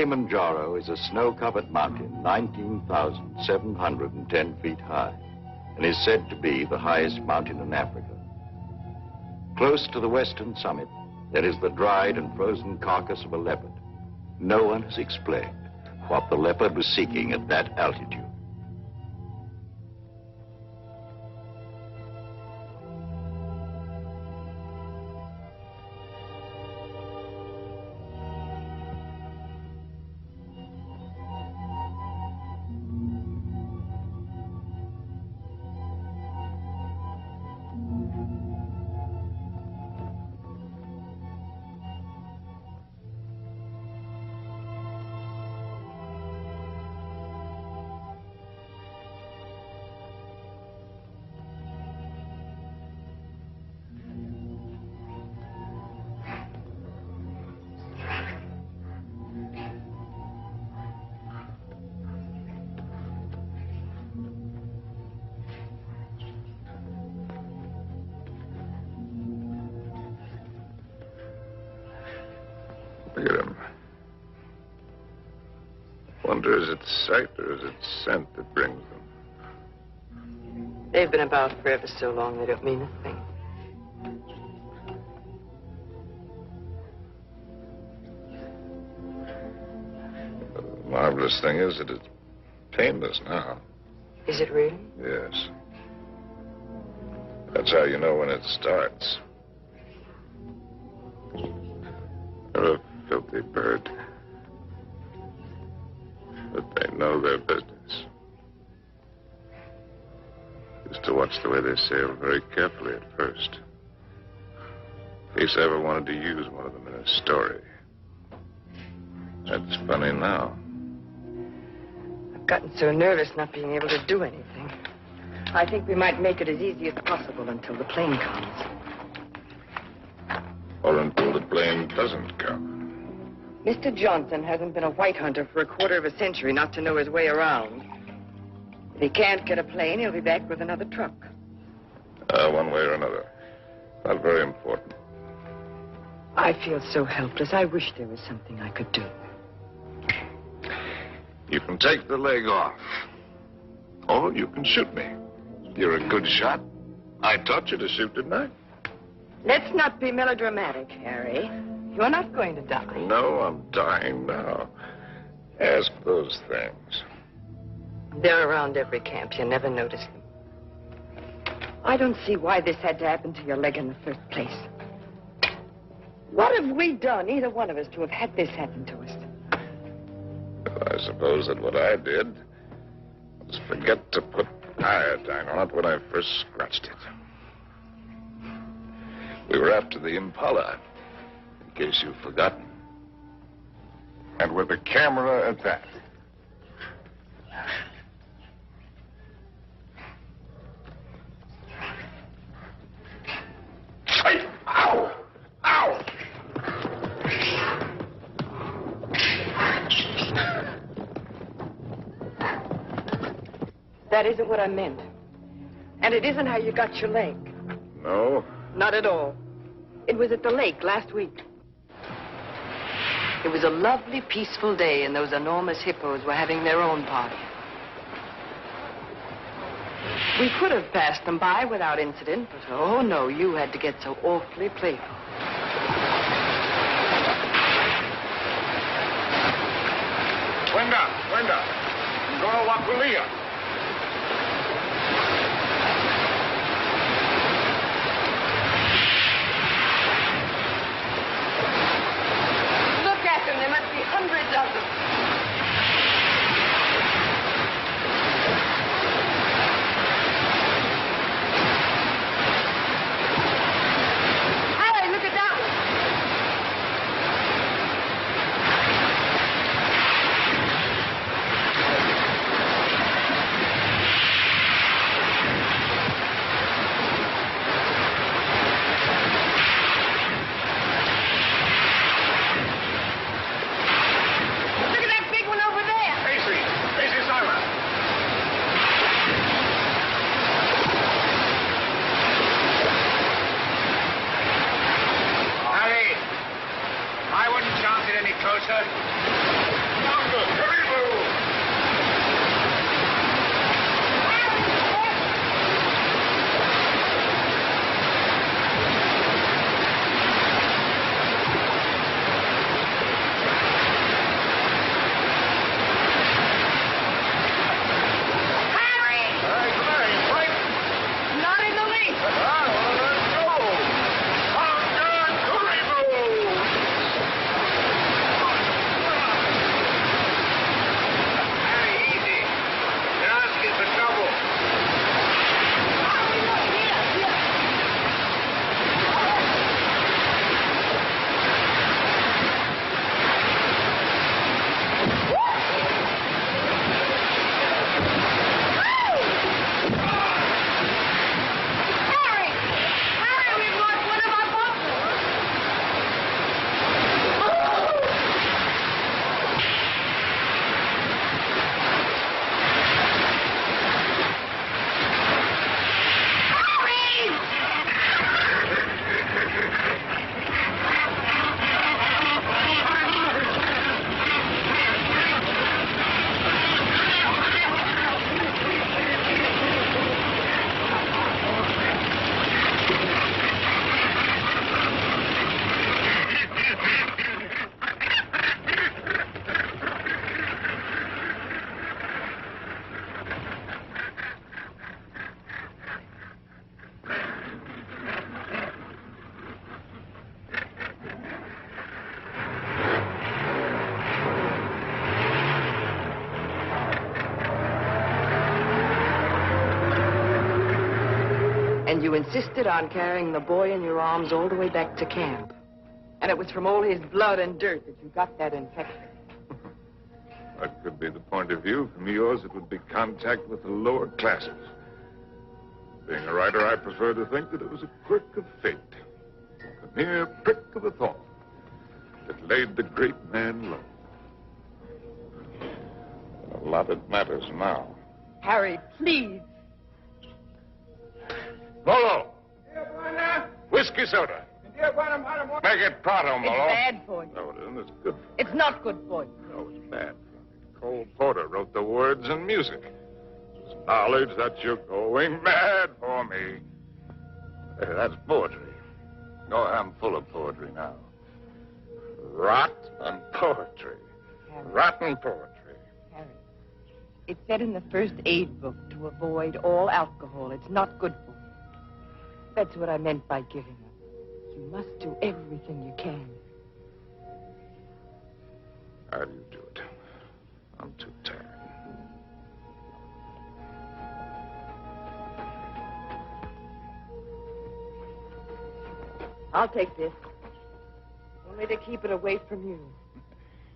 Kilimanjaro is a snow-covered mountain 19,710 feet high and is said to be the highest mountain in Africa. Close to the western summit, there is the dried and frozen carcass of a leopard. No one has explained what the leopard was seeking at that altitude. Look at him. Wonder, is it sight or is it scent that brings them? They've been about for ever so long, they don't mean a thing. The marvelous thing is that it's painless now. Is it really? Yes. That's how you know when it starts. They're a filthy bird. But they know their business. Used to watch the way they sail very carefully at first. In case I ever wanted to use one of them in a story. That's funny now. I've gotten so nervous not being able to do anything. I think we might make it as easy as possible until the plane comes. Or until the plane doesn't come. Mr. Johnson hasn't been a white hunter for a quarter of a century not to know his way around. If he can't get a plane, he'll be back with another truck. One way or another. Not very important. I feel so helpless. I wish there was something I could do. You can take the leg off. Or you can shoot me. You're a good shot. I taught you to shoot, didn't I? Let's not be melodramatic, Harry. You're not going to die. No, I'm dying now. Ask those things. They're around every camp. You never notice them. I don't see why this had to happen to your leg in the first place. What have we done, either one of us, to have had this happen to us? Well, I suppose that what I did was forget to put iodine on it when I first scratched it. We were after the Impala, in case you've forgotten. And with a camera at that. Ow! Ow! That isn't what I meant. And it isn't how you got your leg. No? Not at all. It was at the lake last week. It was a lovely, peaceful day, and those enormous hippos were having their own party. We could have passed them by without incident, but oh no, you had to get so awfully playful. Wenda. Ngoro Wakulia. Look at them. There must be hundreds of them. Harry, look at that one. And you insisted on carrying the boy in your arms all the way back to camp. And it was from all his blood and dirt that you got that infection. That could be the point of view. From yours, it would be contact with the lower classes. Being a writer, I prefer to think that it was a quirk of fate. A mere prick of a thorn that laid the great man low. A lot it matters now. Harry, please. Molo! Whiskey soda. Make it pronto, It's Molo. bad for you. No, it isn't. It's good for you. It's not good for you. No, it's bad for you. Cole Porter wrote the words and music. It's knowledge that you're going mad for me. Hey, that's poetry. Oh, I'm full of poetry now. Rot and poetry. Harry. Rotten poetry. Harry, it said in the first aid book to avoid all alcohol. It's not good for you. That's what I meant by giving up. You must do everything you can. How do you do it? I'm too tired. I'll take this. Only to keep it away from you.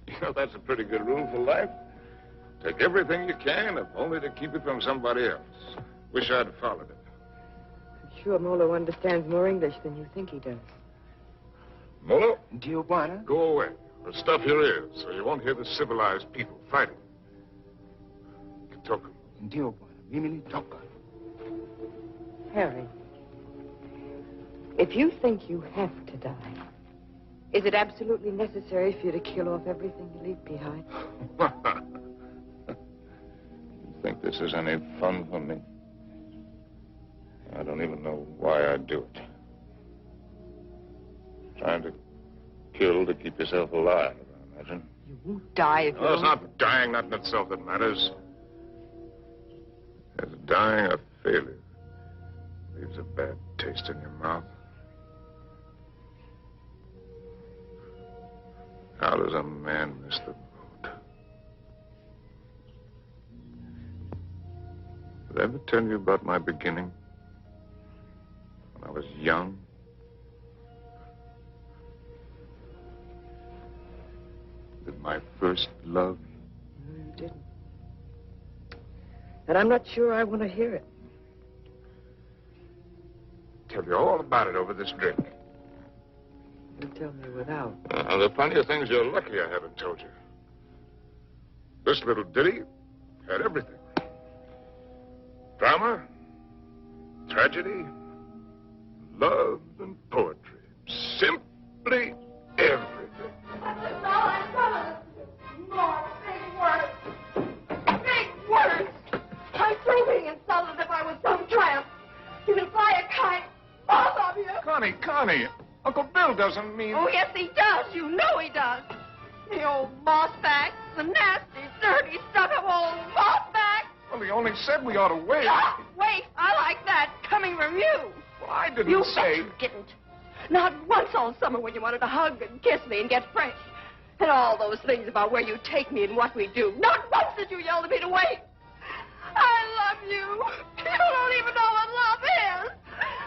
You know, that's a pretty good rule for life. Take everything you can, if only to keep it from somebody else. Wish I'd followed it. I'm sure Molo understands more English than you think he does. Molo, Tijuana? go away. Or stuff your ears so you won't hear the civilized people fighting. Kitoku. Tijuana. Mimili Toka. Harry, if you think you have to die, is it absolutely necessary for you to kill off everything you leave behind? You think this is any fun for me? I don't even know why I do it. Trying to kill to keep yourself alive, I imagine. You won't die if you Well, it's don't... not dying, not in itself that matters. It's dying a failure. Leaves a bad taste in your mouth. How does a man miss the boat? Did I ever tell you about my beginning? When I was young? With my first love? No, you didn't. And I'm not sure I want to hear it. Tell you all about it over this drink. You tell me without. There are plenty of things you're lucky I haven't told you. This little ditty had everything. Drama, tragedy, love, and poetry. Simply everything. That's all I promised. More big words. Big words. I'm through being insulted if I was some tramp. You can fly a kite, both of you. Connie, Uncle Bill doesn't mean... Oh, yes, he does. You know he does. The old mossback, the nasty, dirty, stuck-up old mossback. Well, he only said we ought to wait. Oh, wait, I like that, coming from you. Well, I didn't You say... bet you didn't. Not once all summer when you wanted to hug and kiss me and get fresh. And all those things about where you take me and what we do. Not once did you yell at me to wait. I love you. You don't even know what love is.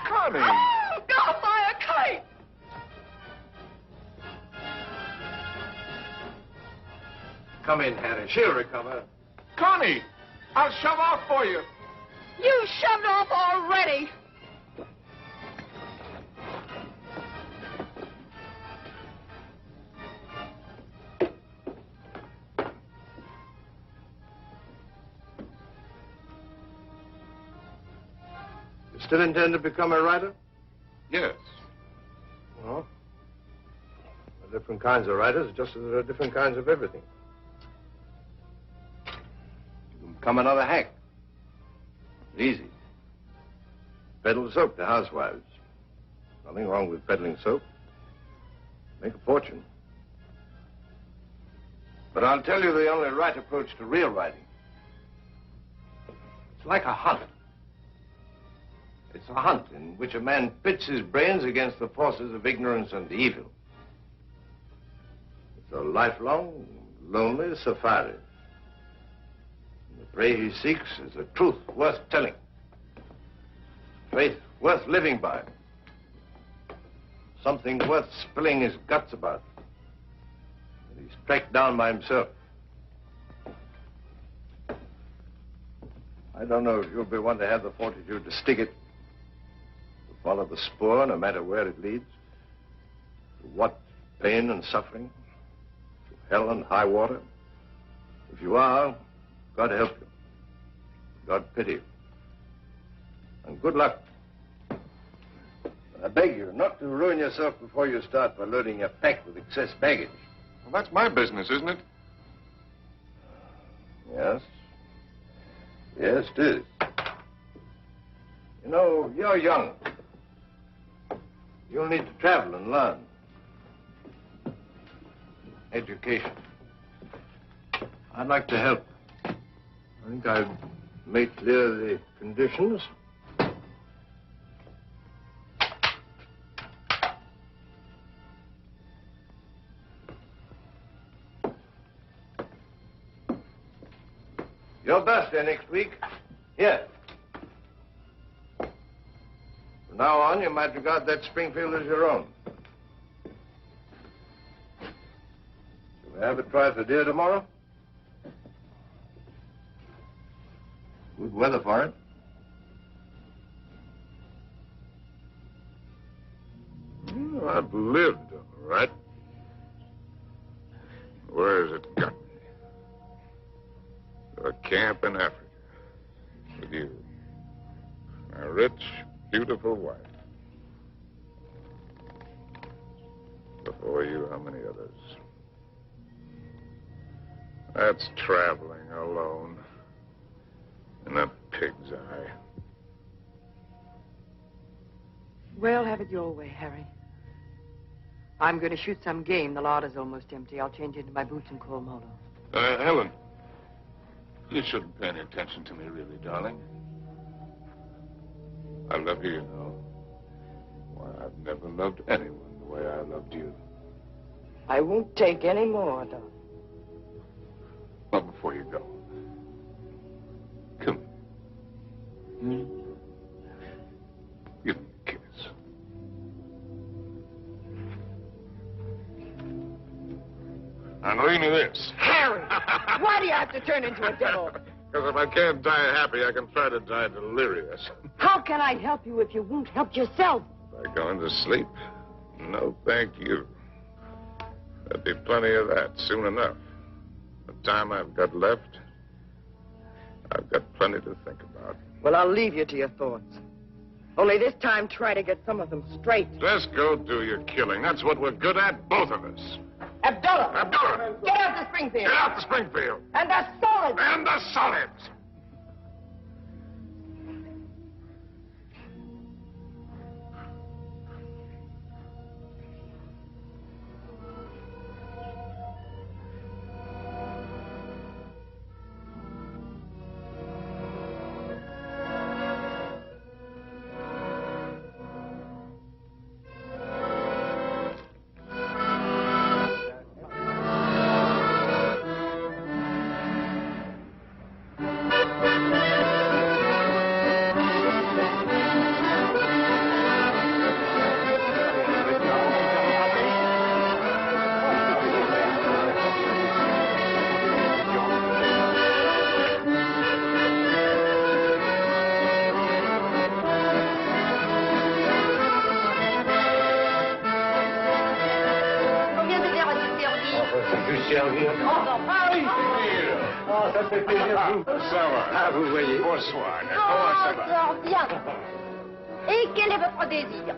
Connie. Oh, go fly a kite. Come in, Harry. She'll recover. Connie, I'll shove off for you. You shoved off already. You still intend to become a writer? Yes. Well, there are different kinds of writers, just as there are different kinds of everything. You can become another hack. Easy. Peddle soap to housewives. Nothing wrong with peddling soap. Make a fortune. But I'll tell you the only right approach to real writing. It's like a hunt. It's a hunt in which a man pits his brains against the forces of ignorance and evil. It's a lifelong, lonely safari. And the prey he seeks is a truth worth telling. Fate worth living by. Something worth spilling his guts about. And he's tracked down by himself. I don't know if you'll be one to have the fortitude to stick it. To follow the spoor, no matter where it leads. To what pain and suffering. To hell and high water. If you are, God help you. God pity you. And good luck. I beg you not to ruin yourself before you start by loading your pack with excess baggage. Well, that's my business, isn't it? Yes. Yes, it is. You know, you're young. You'll need to travel and learn. Education. I'd like to help. I think I've made clear the conditions. Your birthday next week. Here. From now on, you might regard that Springfield as your own. Shall we have a try for deer tomorrow? Good weather for it. Well, I've lived, all right. Where has it got me? To a camp in Africa. With you. A rich, beautiful wife. Before you, how many others? That's traveling alone. In a pig's eye. Well, have it your way, Harry. I'm going to shoot some game. The larder's almost empty. I'll change into my boots and call Molo. Helen, you shouldn't pay any attention to me, really, darling. I love you, you know. Why, I've never loved anyone the way I loved you. I won't take any more, though. Well, before you go, come. Give me a kiss. And leave me this. Harry! Why do you have to turn into a devil? Because if I can't die happy, I can try to die delirious. How can I help you if you won't help yourself? By going to sleep? No, thank you. There'll be plenty of that soon enough. The time I've got left, I've got plenty to think about. Well, I'll leave you to your thoughts. Only this time, try to get some of them straight. Just go do your killing. That's what we're good at, both of us. Abdullah! Abdullah! Get out to Springfield! Get out to Springfield! And the solids! And the solids! Vous voyez. Bonsoir. Oh, fort bien. Et quel est votre désir?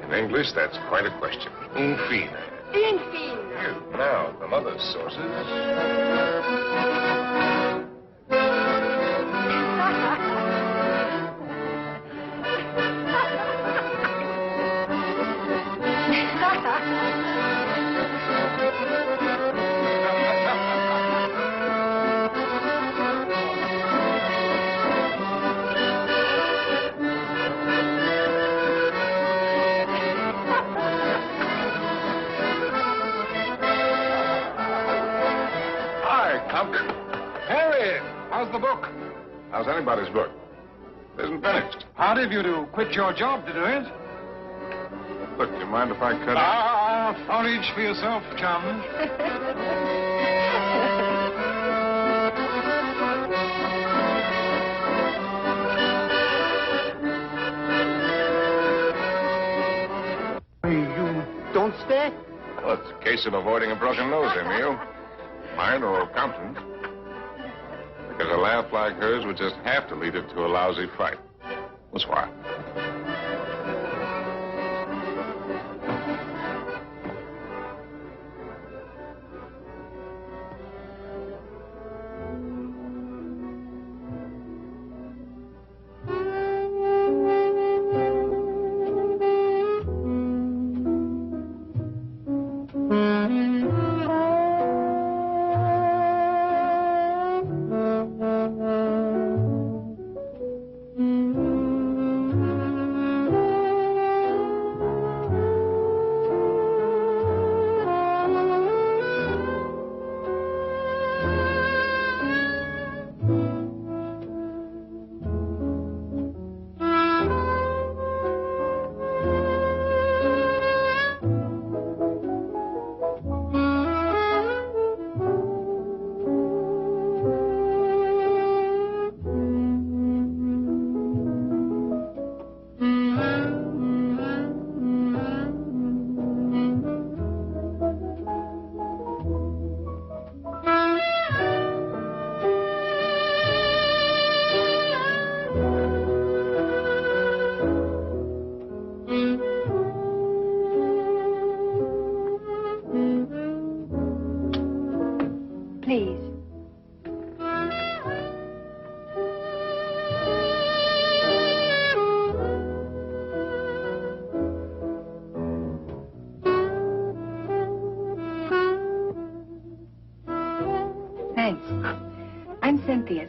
In English, that's quite a question. In fine. Une fille. Now, from other sources. Harry, how's the book? How's anybody's book? isn't finished. Hard of you to quit your job to do it. Look, do you mind if I cut it? Forage for yourself, chum. You don't stay? Well, it's a case of avoiding a broken nose, Emil. Mine or Compton's. Because a laugh like hers would just have to lead it to a lousy fight. That's why.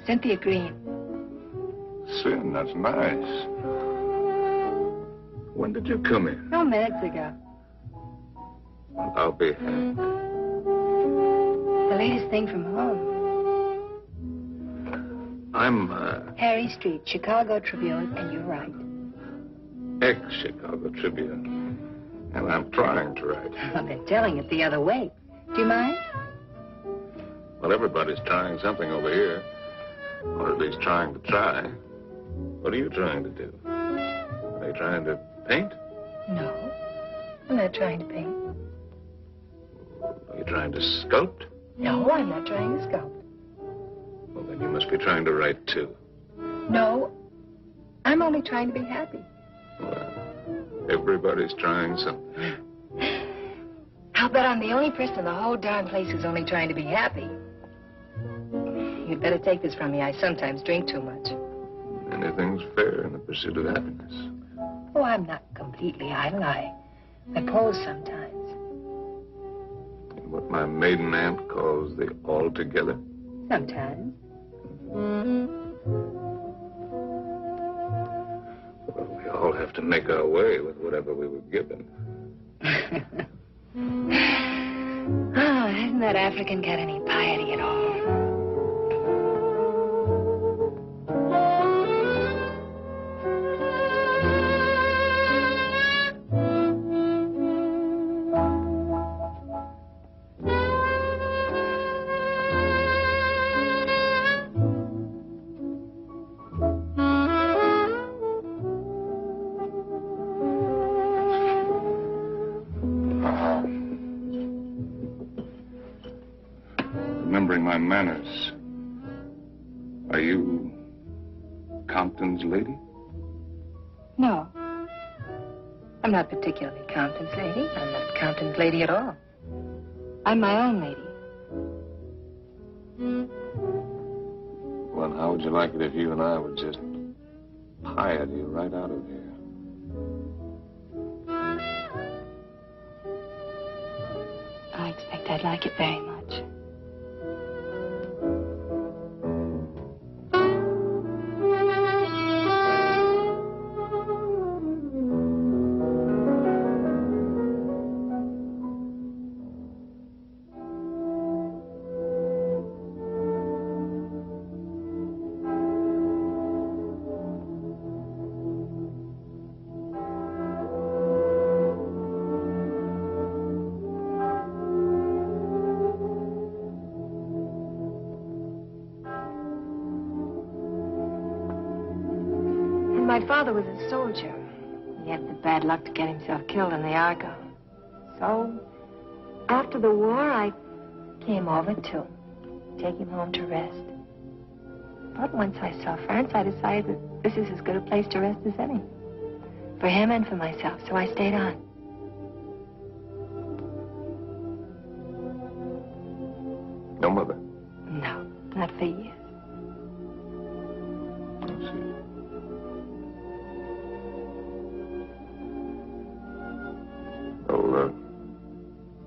Cynthia Green. Sin, that's nice. When did you come in? No, minutes ago. I'll be happy. The latest thing from home. I'm, Harry Street, Chicago Tribune, and you're right. Ex-Chicago Tribune. And I'm trying to write. Well, they're telling it the other way. Do you mind? Well, everybody's trying something over here. Or at least trying to try. What are you trying to do? Are you trying to paint? No, I'm not trying to paint. Are you trying to sculpt? No, I'm not trying to sculpt. Well, then you must be trying to write, too. No, I'm only trying to be happy. Well, everybody's trying something. I'll bet I'm the only person in the whole darn place who's only trying to be happy. You'd better take this from me. I sometimes drink too much. Anything's fair in the pursuit of happiness. Oh, I'm not completely idle. I pose sometimes. What my maiden aunt calls the altogether? Sometimes. Well, we all have to make our way with whatever we were given. Oh, hasn't that African got any piety at all? Remembering my manners. Are you Compton's lady? No. I'm not particularly Compton's lady. I'm not Compton's lady at all. I'm my own lady. Well, how would you like it if you and I would just hired you right out of here? I expect I'd like it very much. My father was a soldier. He had the bad luck to get himself killed in the Argonne. So, after the war, I came over to take him home to rest. But once I saw France, I decided that this is as good a place to rest as any. For him and for myself, so I stayed on. No mother? No, not for years. I see. Well,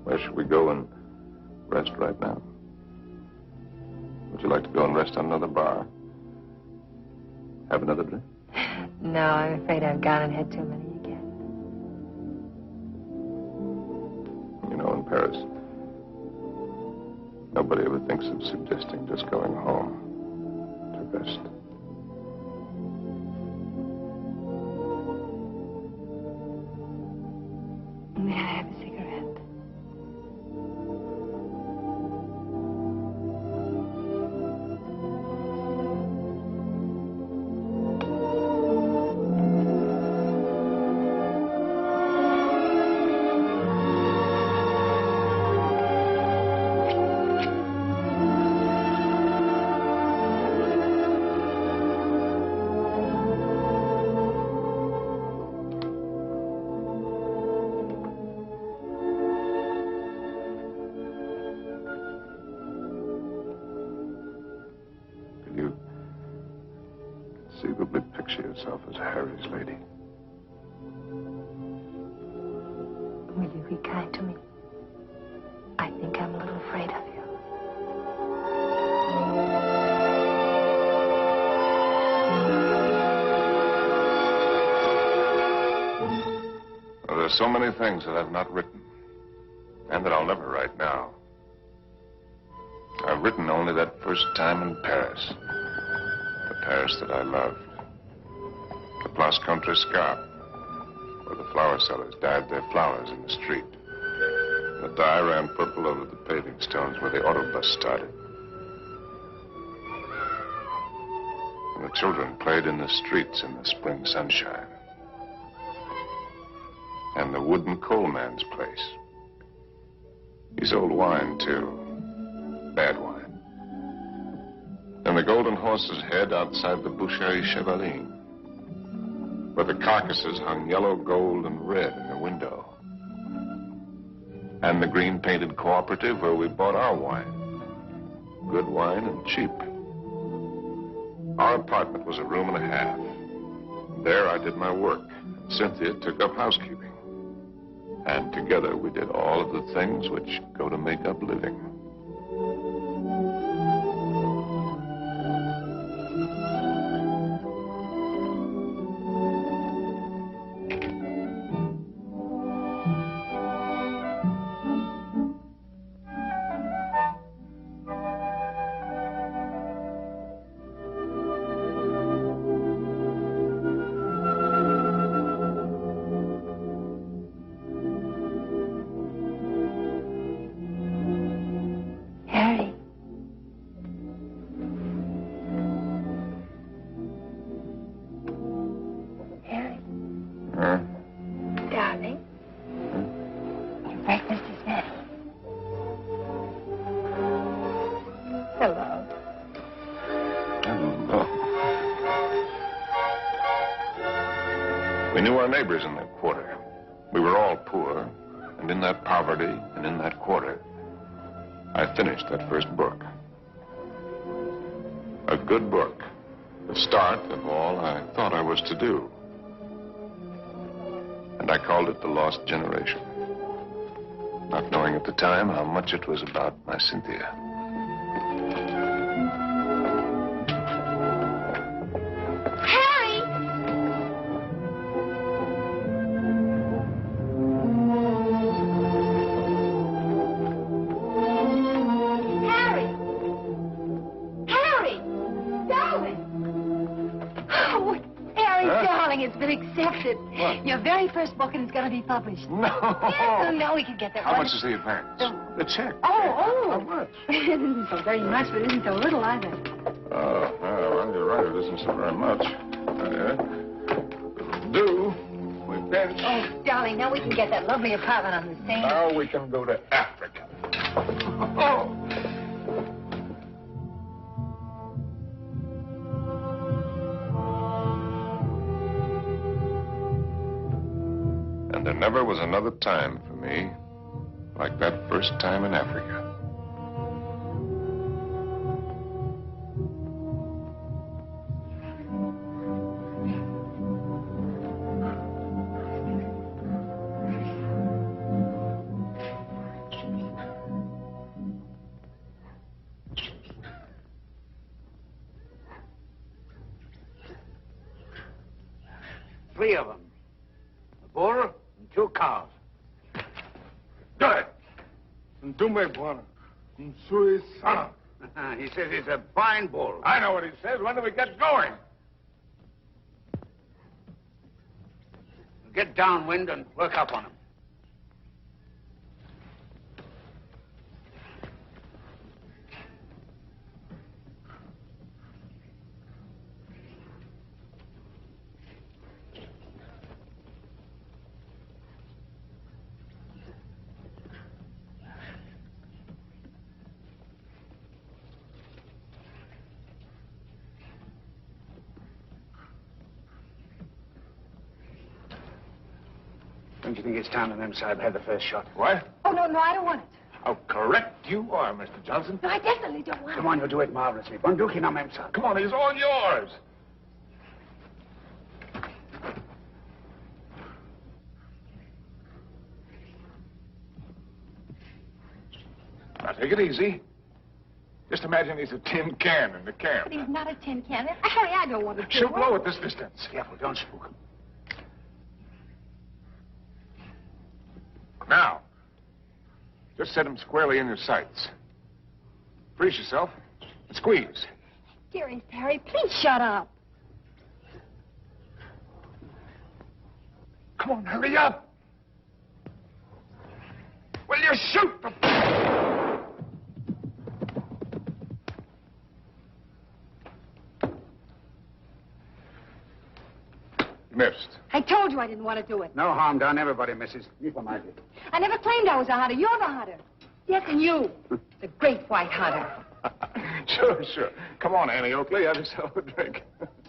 where should we go and rest right now? Would you like to go and rest on another bar? Have another drink? No, I'm afraid I've gone and had too many again. You know, in Paris, nobody ever thinks of suggesting just going home to rest. May I have a cigarette? Conceivably picture yourself as Harry's lady. Will you be kind to me? I think I'm a little afraid of you. Well, there's so many things that I've not written, and that I'll never write now. I've written only that first time in Paris. The Paris that I loved. The Place Contrescarpe, where the flower sellers dyed their flowers in the street. The dye ran purple over the paving stones where the autobus started. And the children played in the streets in the spring sunshine. And the wooden coal man's place. He sold wine, too. Bad wine. And the Golden Horse's Head outside the Boucherie Chevalier, where the carcasses hung yellow, gold, and red in the window. And the green-painted cooperative where we bought our wine. Good wine and cheap. Our apartment was a room and a half. There I did my work. Cynthia took up housekeeping. And together we did all of the things which go to make up living. Neighbors in that quarter. We were all poor, and in that poverty and in that quarter, I finished that first book. A good book, the start of all I thought I was to do. And I called it The Lost Generation, not knowing at the time how much it was about my Cynthia. Your very first book, and it's going to be published. No. Yes, no, we can get that. How much is the advance? The check. Oh. How much? It isn't so very much, but it isn't so little either. Oh, well, you're right. It isn't so very much. do. We pinch. Oh, darling, now we can get that lovely apartment on the Seine. Now we can go to Africa. Oh! And there never was another time for me like that first time in Africa. Three of them. A bull and 2 cows. Good. Ndume bwana. Msui sana. He says he's a fine bull. I know what he says. When do we get going? Get downwind and work up on him. Don't you think it's time the Memsahib had the first shot? What? Oh, no, I don't want it. How correct you are, Mr. Johnson. No, I definitely don't want it. Come on, you'll do it marvelously. Bunduki no Memsahib. Come on, he's all yours. Now, take it easy. Just imagine he's a tin can in the camp. But he's not a tin can. Harry, I don't want to She'll blow at this distance. Careful, don't spook him. Now, just set him squarely in your sights. Brace yourself and squeeze. Dearest Harry, please shut up. Come on, hurry up. Will you shoot the... Missed. I told you I didn't want to do it. No harm done. Everybody misses. I never claimed I was a hunter. You're the hunter. Yes, and you. The great white hunter. Sure. Come on, Annie Oakley. Have yourself a drink.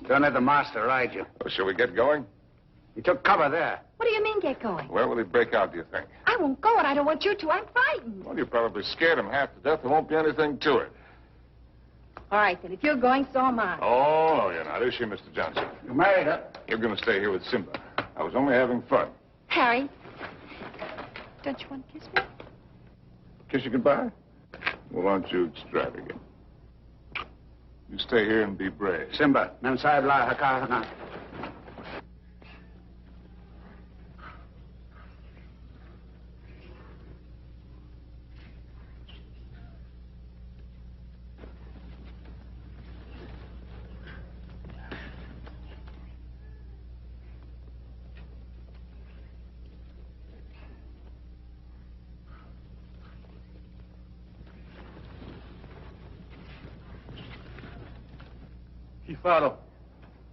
Don't let the master ride you. Well, shall we get going? He took cover there. What do you mean, get going? Where will he break out, do you think? I won't go, and I don't want you to. I'm frightened. Well, you probably scared him half to death. There won't be anything to it. All right, then. If you're going, so am I. Oh, no, you're not. Is she, Mr. Johnson? You married her. You're going to stay here with Simba. I was only having fun. Harry, don't you want to kiss me? Kiss you goodbye? Well, aren't you extravagant? You stay here and be brave. Simba, Memsahib la hakahana.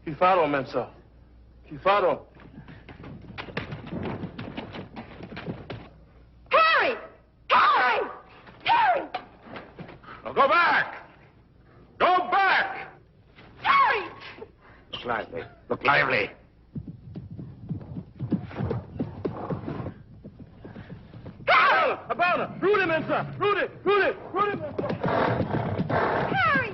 Kifaro, Memsah. Kifaro. Harry! Harry! Harry! Now go back! Go back! Harry! Look lively. Look lively. Harry! Abana! Root him, Memsah! Root it! Memsah! Harry!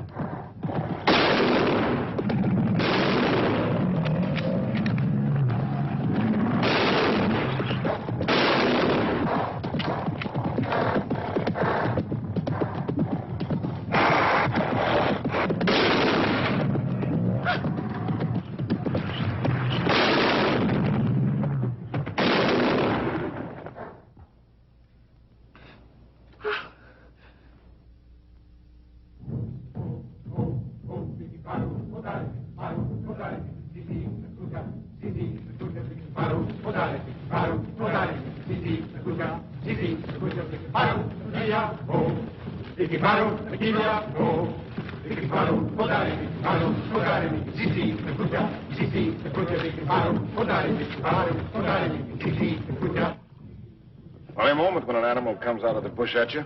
Funny moment when an animal comes out of the bush at you.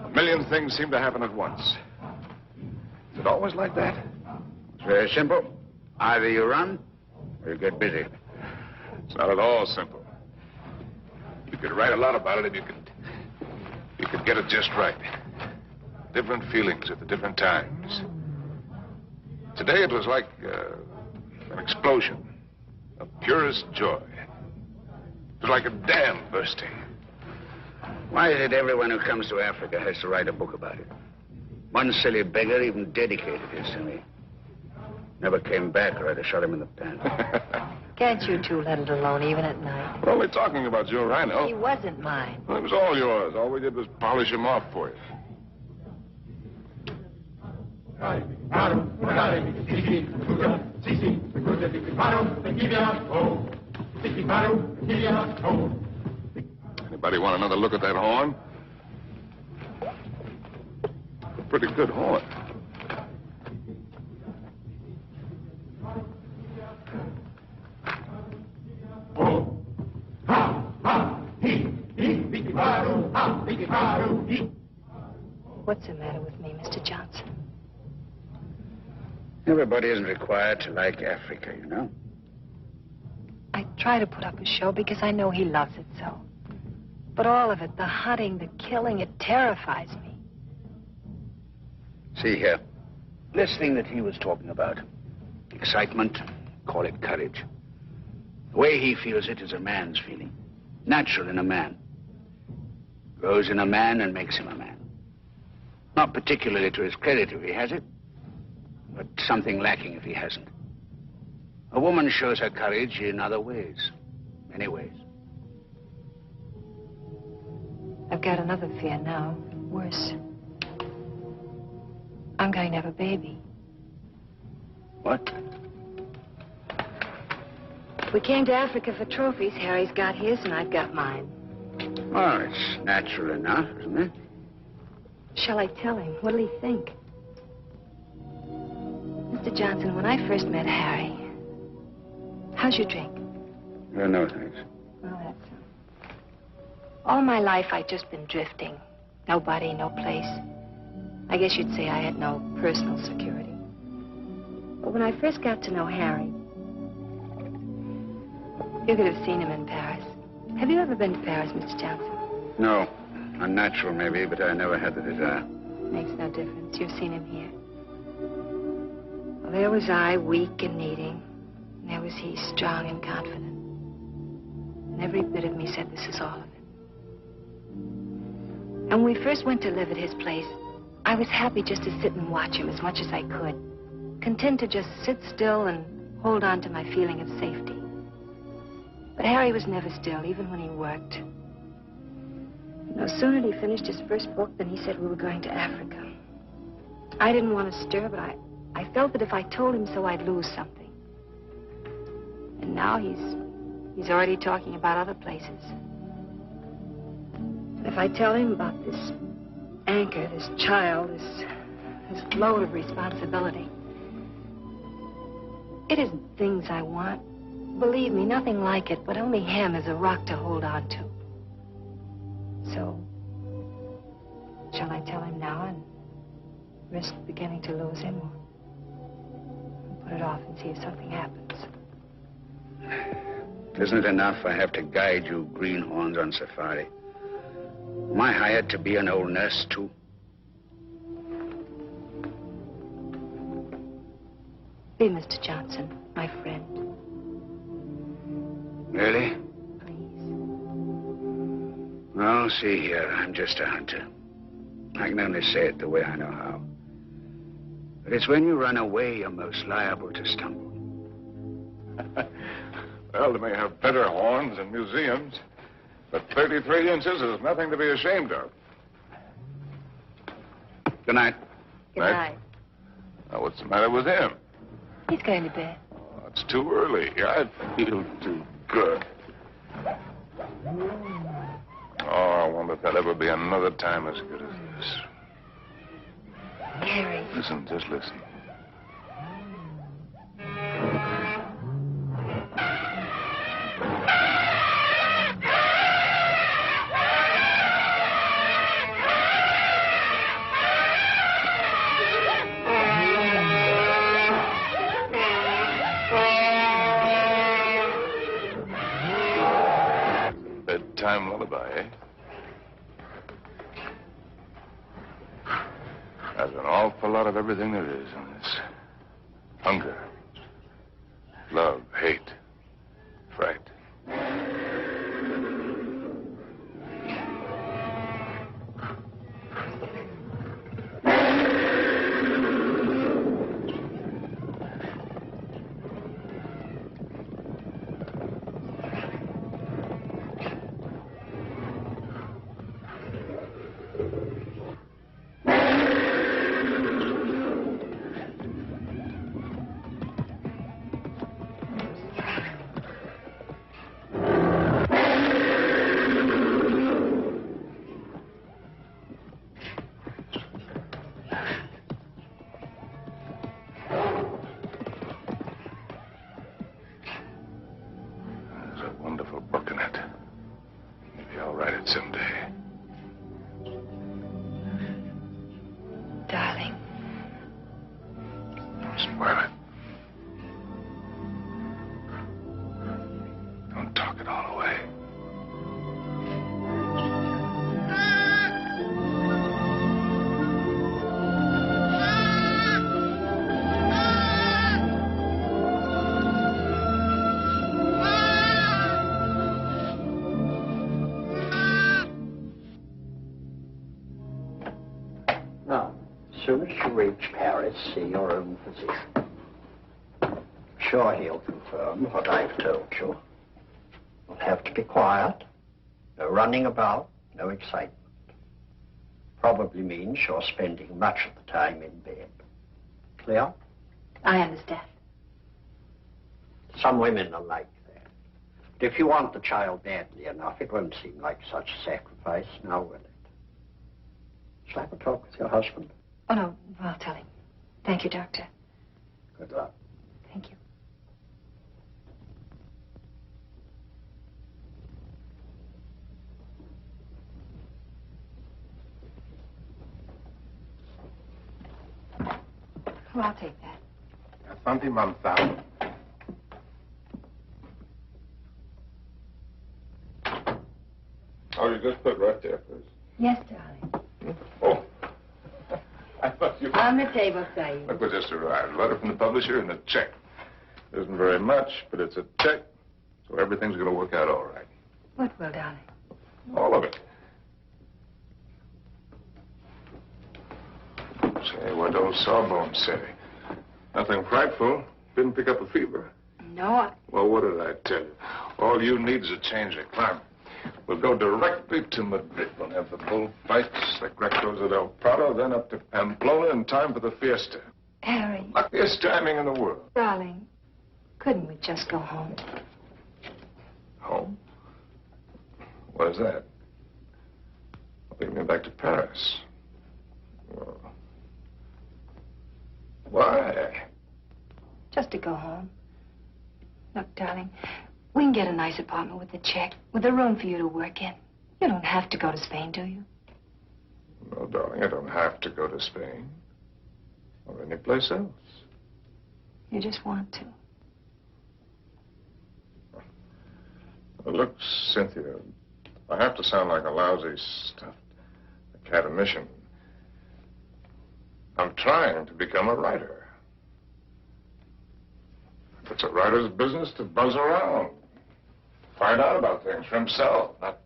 A million things seem to happen at once. Is it always like that? It's very simple. Either you run or you get busy. It's not at all simple. You could write a lot about it if you could get it just right. Different feelings at the different times. Today it was like an explosion of purest joy. It was like a dam bursting. Why is it everyone who comes to Africa has to write a book about it? One silly beggar even dedicated his to me. Never came back or I'd have shot him in the pants. Can't you two let it alone even at night? We're only talking about your rhino. He wasn't mine. Well, it was all yours. All we did was polish him off for you. Anybody want another look at that horn? A pretty good horn. What's the matter with me, Mr. Johnson? Everybody isn't required to like Africa, you know. I try to put up a show because I know he loves it so. But all of it, the hunting, the killing, it terrifies me. See here, this thing that he was talking about, excitement, call it courage. The way he feels it is a man's feeling, natural in a man. Grows in a man and makes him a man. Not particularly to his credit if he has it, but something lacking if he hasn't. A woman shows her courage in other ways, many ways. I've got another fear now, worse. I'm going to have a baby. What? We came to Africa for trophies. Harry's got his and I've got mine. Well, it's natural enough, isn't it? Shall I tell him? What'll he think? Mr. Johnson, when I first met Harry, how's your drink? No, thanks. Well, that's all my life I'd just been drifting. Nobody, no place. I guess you'd say I had no personal security. But when I first got to know Harry, you could have seen him in Paris. Have you ever been to Paris, Mr. Johnson? No. Unnatural, maybe, but I never had the desire. Makes no difference. You've seen him here. Well, there was I, weak and needing. And there was he, strong and confident. And every bit of me said, this is all of it. And when we first went to live at his place, I was happy just to sit and watch him as much as I could. Content to just sit still and hold on to my feeling of safety. But Harry was never still, even when he worked. No sooner had he finished his first book than he said we were going to Africa. I didn't want to stir, but I felt that if I told him so, I'd lose something. And now he's already talking about other places. And if I tell him about this anchor, this child, this load of responsibility, it isn't things I want. Believe me, nothing like it, but only him as a rock to hold on to. So, shall I tell him now and risk beginning to lose him, or put it off and see if something happens? Isn't it enough I have to guide you greenhorns on safari? Am I hired to be an old nurse, too? Be Mr. Johnson, my friend. Really? Please. Well, see here, I'm just a hunter. I can only say it the way I know how. But it's when you run away you're most liable to stumble. Well, they may have better horns in museums, but 33 inches is nothing to be ashamed of. Good night. Good night. Now, what's the matter with him? He's going to bed. Oh, it's too early. I feel too good. Oh, I wonder if there'll ever be another time as good as this. Harry. Listen, just listen. Bedtime lullaby, eh? There's an awful lot of everything there is in this. Hunger, love, hate, fright. Someday. Darling. Don't spoil it. Don't talk it all away. As soon as you reach Paris, see your own physician. Sure, he'll confirm what I've told you. You'll have to be quiet. No running about, no excitement. Probably means you're spending much of the time in bed. Clear? I understand. Some women are like that. But if you want the child badly enough, it won't seem like such a sacrifice, now will it? Shall I have a talk with your husband? Oh, no, I'll tell him. Thank you, Doctor. Good luck. Thank you. Well, I'll take that. Asante, Mamsa. Oh, you just put right there, please. Yes, darling. Oh. I thought you... On the table, sir. Look what just arrived. A letter from the publisher and a check. It isn't very much, but it's a check, so everything's going to work out all right. What will, darling? All of it. Say, what old Sawbone say? Nothing frightful. Didn't pick up a fever. No, Well, what did I tell you? All you need is a change of climate. We'll go directly to Madrid. We'll have the bullfights, the Grecos at El Prado, then up to Pamplona in time for the fiesta. Harry. Luckiest timing in the world. Darling, couldn't we just go home? Home? What is that? Take me back to Paris. Well, why? Just to go home. Look, darling, we can get a nice apartment with a check, with a room for you to work in. You don't have to go to Spain, do you? No, darling, I don't have to go to Spain. Or any place else. You just want to. Well, look, Cynthia, I have to sound like a lousy stuffed academician. I'm trying to become a writer. It's a writer's business to buzz around. Find out about things for himself, not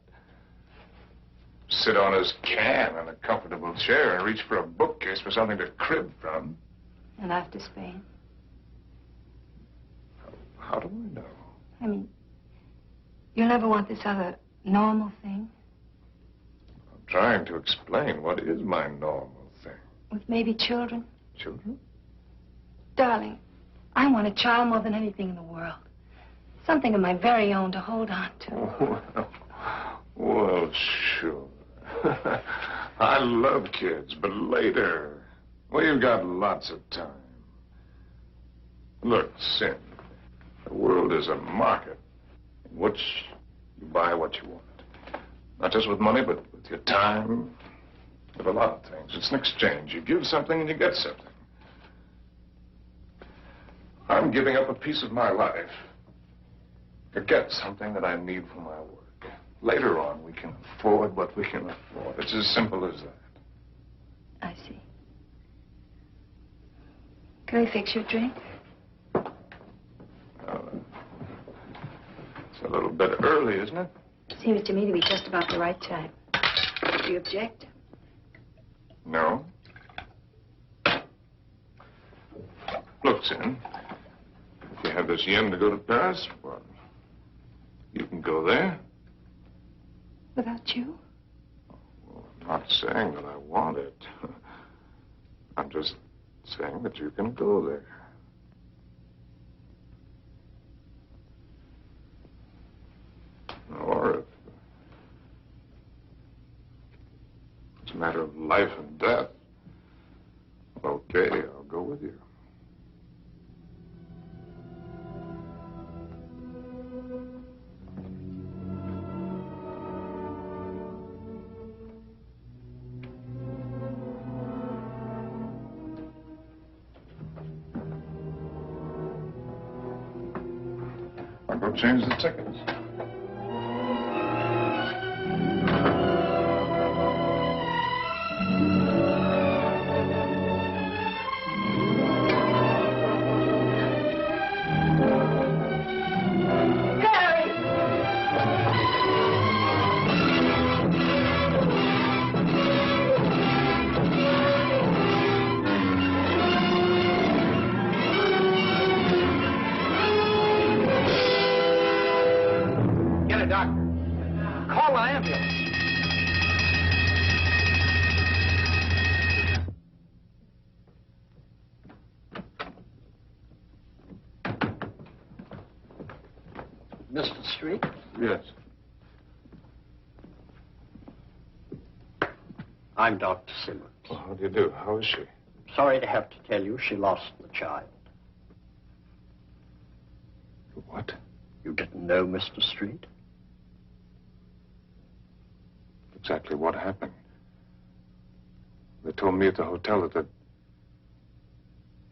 sit on his can in a comfortable chair and reach for a bookcase for something to crib from. And after Spain? How do I know? I mean, you'll never want this other normal thing? I'm trying to explain what is my normal thing. With maybe children? Children? Darling, I want a child more than anything in the world. Something of my very own to hold on to. Well, sure. I love kids, but later. We've got lots of time. Look, Sin, the world is a market in which you buy what you want. Not just with money, but with your time, with a lot of things. It's an exchange. You give something and you get something. I'm giving up a piece of my life to get something that I need for my work. Later on, we can afford what we can afford. It's as simple as that. I see. Can I fix your drink? It's a little bit early, isn't it? Seems to me to be just about the right time. Do you object? No. Look, Sin, if you have this yen to go to Paris, well, you can go there. Without you? Well, I'm not saying that I want it. I'm just saying that you can go there. Or if it's a matter of life and death, okay, I'll go with you. I'll go change the tickets. Mr. Street? Yes. I'm Dr. Simmons. Well, how do you do? How is she? Sorry to have to tell you she lost the child. What? You didn't know, Mr. Street? Exactly what happened? They told me at the hotel that there'd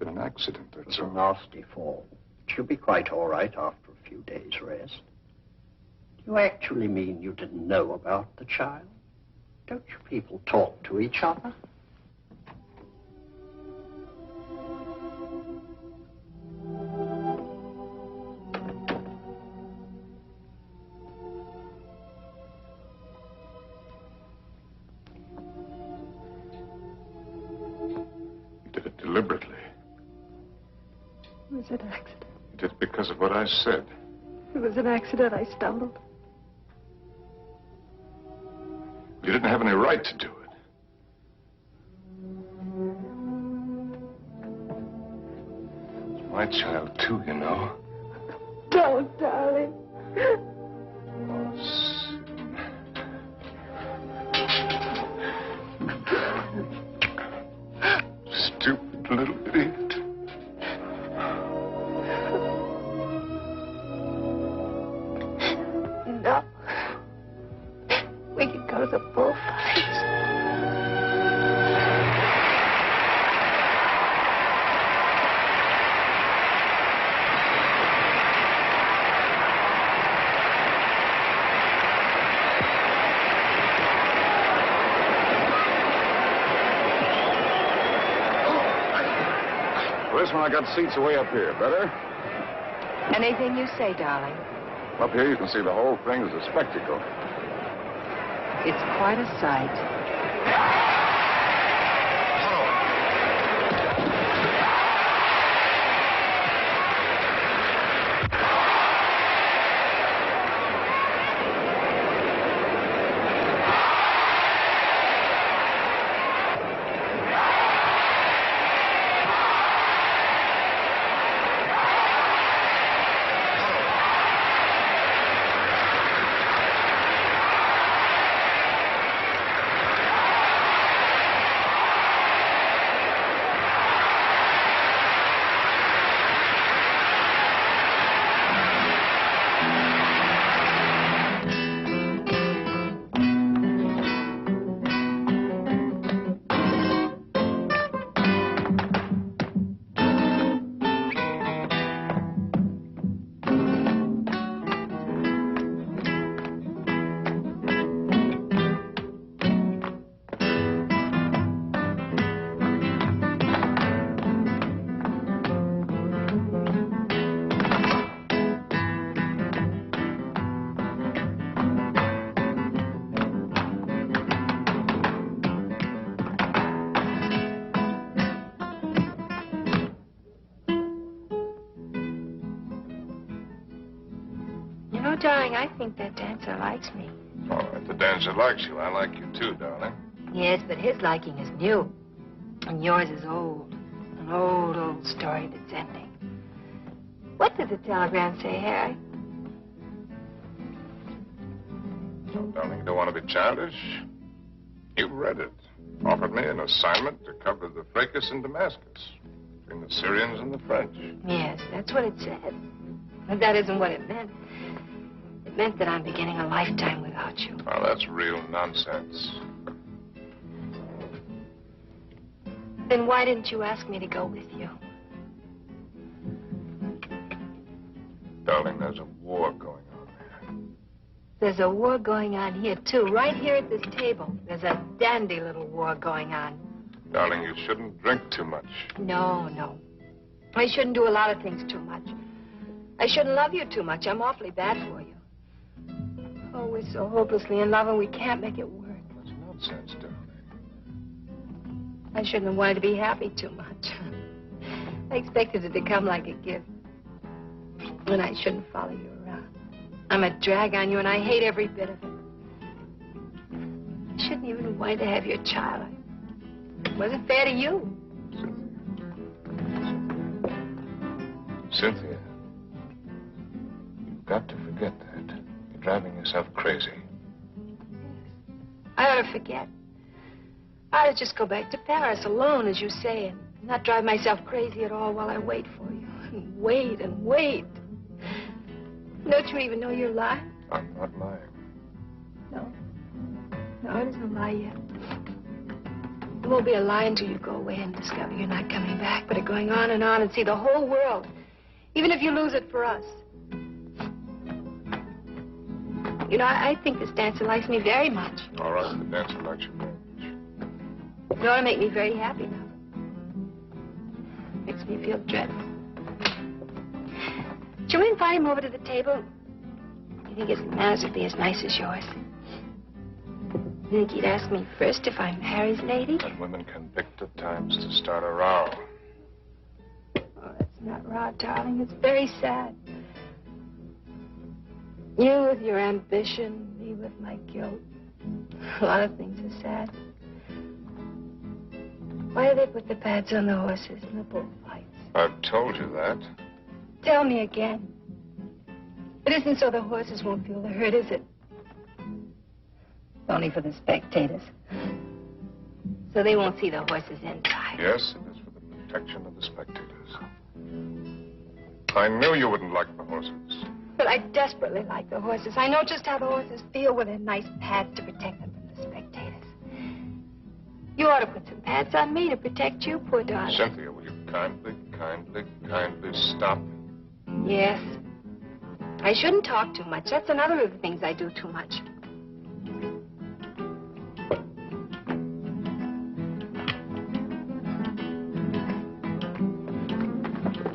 been an accident. It was a nasty fall. She'll be quite all right after a few days' rest. Do you actually mean you didn't know about the child? Don't you people talk to each other? You did it deliberately. It was an accident. You did it because of what I said. It was an accident. I stumbled. You didn't have any right to do it. It's my child, too, you know. Don't, darling. Stupid little idiot. No. We can go to the bullfights. Well, this one I got seats way up here. Better? Anything you say, darling. Up here you can see the whole thing as a spectacle. It's quite a sight. No, darling, I think that dancer likes me. All right, the dancer likes you. I like you too, darling. Yes, but his liking is new. And yours is old. An old, old story that's ending. What did the telegram say, Harry? Darling, you don't want to be childish? You read it. Offered me an assignment to cover the fracas in Damascus between the Syrians and the French. Yes, that's what it said. But that isn't what it meant. It meant that I'm beginning a lifetime without you. Well, that's real nonsense. Then why didn't you ask me to go with you? Darling, there's a war going on there. There's a war going on here, too. Right here at this table. There's a dandy little war going on. Darling, you shouldn't drink too much. No, no. I shouldn't do a lot of things too much. I shouldn't love you too much. I'm awfully bad for you. Oh, we're so hopelessly in love and we can't make it work. That's nonsense, darling. I shouldn't have wanted to be happy too much. I expected it to come like a gift. And I shouldn't follow you around. I'm a drag on you and I hate every bit of it. I shouldn't even have wanted to have your child. It wasn't fair to you. Cynthia, you've got to forget that. You're driving yourself crazy. I ought to forget. I ought to just go back to Paris alone, as you say, and not drive myself crazy at all while I wait for you. And wait and wait. Don't you even know you're lying? I'm not lying. No. No, it isn't a lie yet. It won't be a lie until you go away and discover you're not coming back, but are going on and see the whole world, even if you lose it for us. You know, I think this dancer likes me very much. All right, the dancer likes you very much. It ought to make me very happy now. Makes me feel dreadful. Shall we invite him over to the table? You think his manners would be as nice as yours? You think he'd ask me first if I'm Harry's lady? And women can pick the times to start a row. Oh, that's not row, darling. It's very sad. You with your ambition, me with my guilt. A lot of things are sad. Why do they put the pads on the horses in the bullfights? I've told you that. Tell me again. It isn't so the horses won't feel the hurt, is it? Only for the spectators. So they won't see the horses inside. Yes, it is for the protection of the spectators. I knew you wouldn't like the horses. But I desperately like the horses. I know just how the horses feel with their nice pads to protect them from the spectators. You ought to put some pads on me to protect you, poor darling. Cynthia, will you kindly stop? Yes. I shouldn't talk too much. That's another of the things I do too much.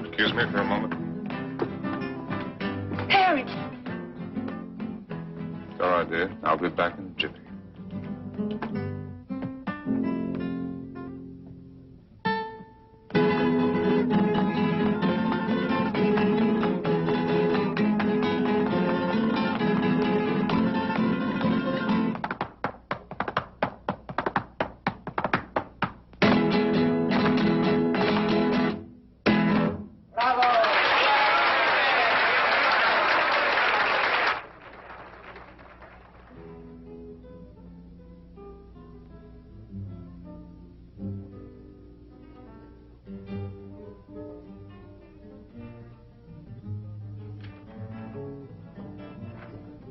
Excuse me for a moment. Harry! It's all right, dear. I'll be back in a jiffy.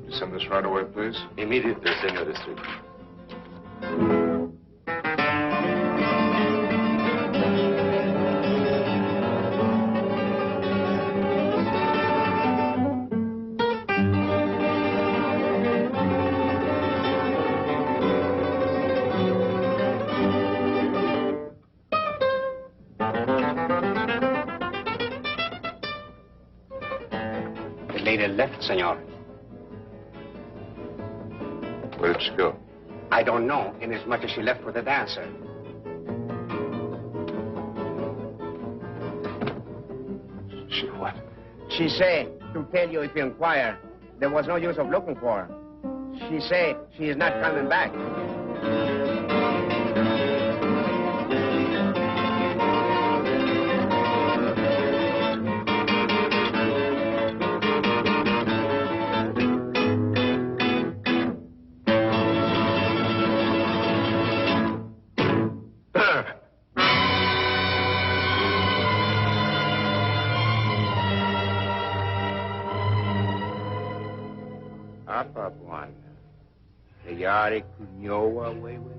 Send this right away, please. Immediately, Senor District. The lady left, senor. Where did she go? I don't know, inasmuch as she left with the dancer. She what? She said to tell you if you inquire there was no use of looking for her. She say she is not coming back. Apa Bwana. Tayari kunyoa wewe.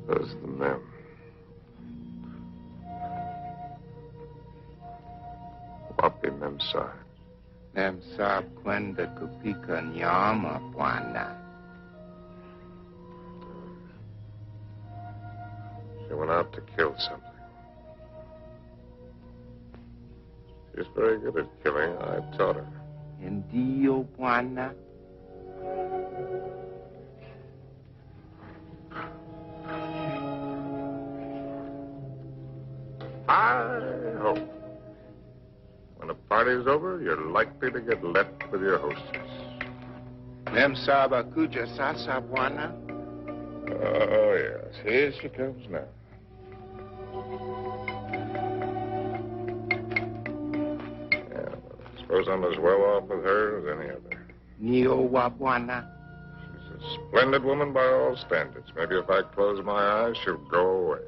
Those are the men. Wapi Memsa? Memsa kwenda kupika nyama Bwana. She went out to kill something. She's very good at killing. I taught her. Ndio Bwana. I hope when the party's over, you're likely to get left with your hostess. Memsa bakuja sasa Bwana. Oh, yes. Here she comes now. Yeah, I suppose I'm as well off with her as any other. Nio wa Bwana. She's a splendid woman by all standards. Maybe if I close my eyes, she'll go away.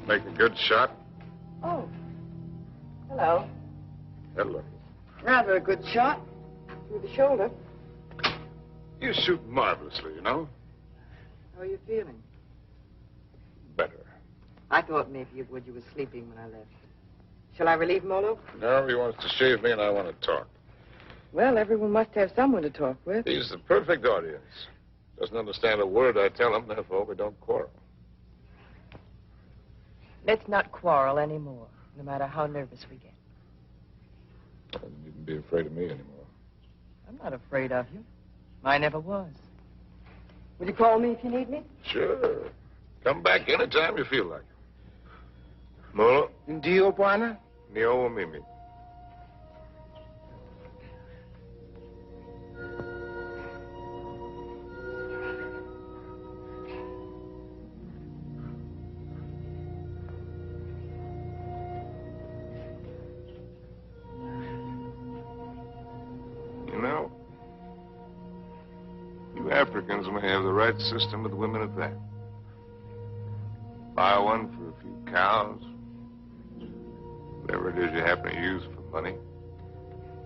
Make a good shot. Oh. Hello. Hello. Rather a good shot. Through the shoulder. You shoot marvelously, you know. How are you feeling? Better. I thought maybe you would. You were sleeping when I left. Shall I relieve Molo? No, he wants to shave me and I want to talk. Well, everyone must have someone to talk with. He's the perfect audience. Doesn't understand a word I tell him, therefore we don't quarrel. Let's not quarrel anymore, no matter how nervous we get. You needn't be afraid of me anymore. I'm not afraid of you. I never was. Will you call me if you need me? Sure. Come back anytime you feel like it. Molo. Ndio Bwana. Nio mimi. You know, you Africans may have the right system with women at that. Buy one for a few cows, whatever it is you happen to use for money.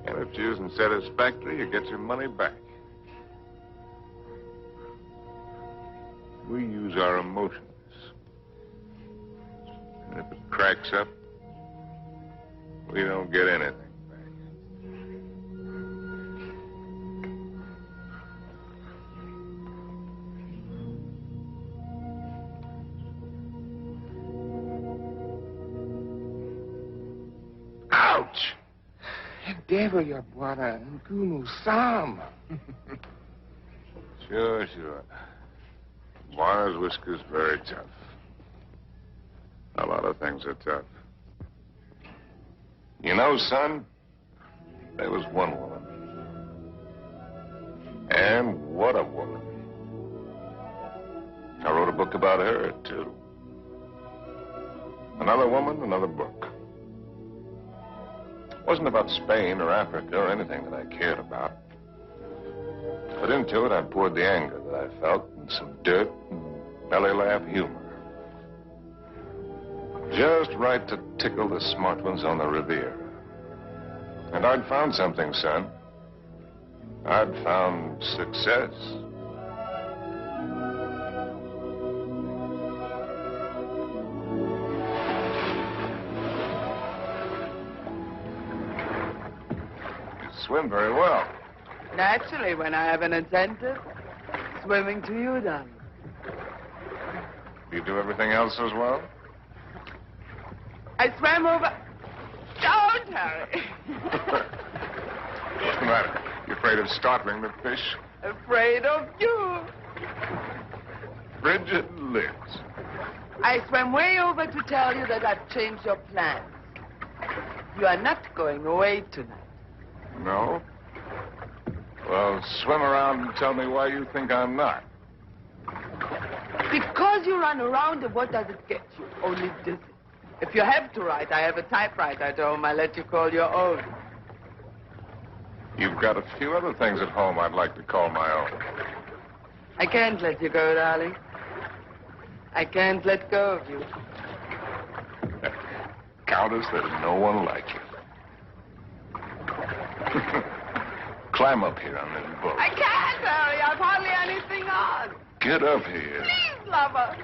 And if it isn't satisfactory, you get your money back. We use our emotions. And if it cracks up, we don't get anything back. Ouch! Devil ya Bwana, Ngumu Sam. Sure. Bwana's whisker's very tough. A lot of things are tough. You know, son, there was one woman. And what a woman. I wrote a book about her, too. Another woman, another book. It wasn't about Spain or Africa or anything that I cared about. But into it, I poured the anger that I felt and some dirt and belly laugh humor. Just right to tickle the smart ones on the Riviera. And I'd found something, son. I'd found success. swim very well. Naturally, when I have an incentive, swimming to you, darling. Do you do everything else as well? I swam over... Don't, Harry. What's the matter? You afraid of startling the fish? Afraid of you. Bridget Liz. I swam way over to tell you that I've changed your plans. You are not going away tonight. No? Well, swim around and tell me why you think I'm not. Because you run around, and what does it get you? Only dizzy. If you have to write, I have a typewriter at home. I let you call your own. You've got a few other things at home I'd like to call my own. I can't let you go, darling. I can't let go of you. Countess, there's no one like you. Climb up here on this boat. I can't, Harry. I've hardly anything on. Get up here. Please, lover.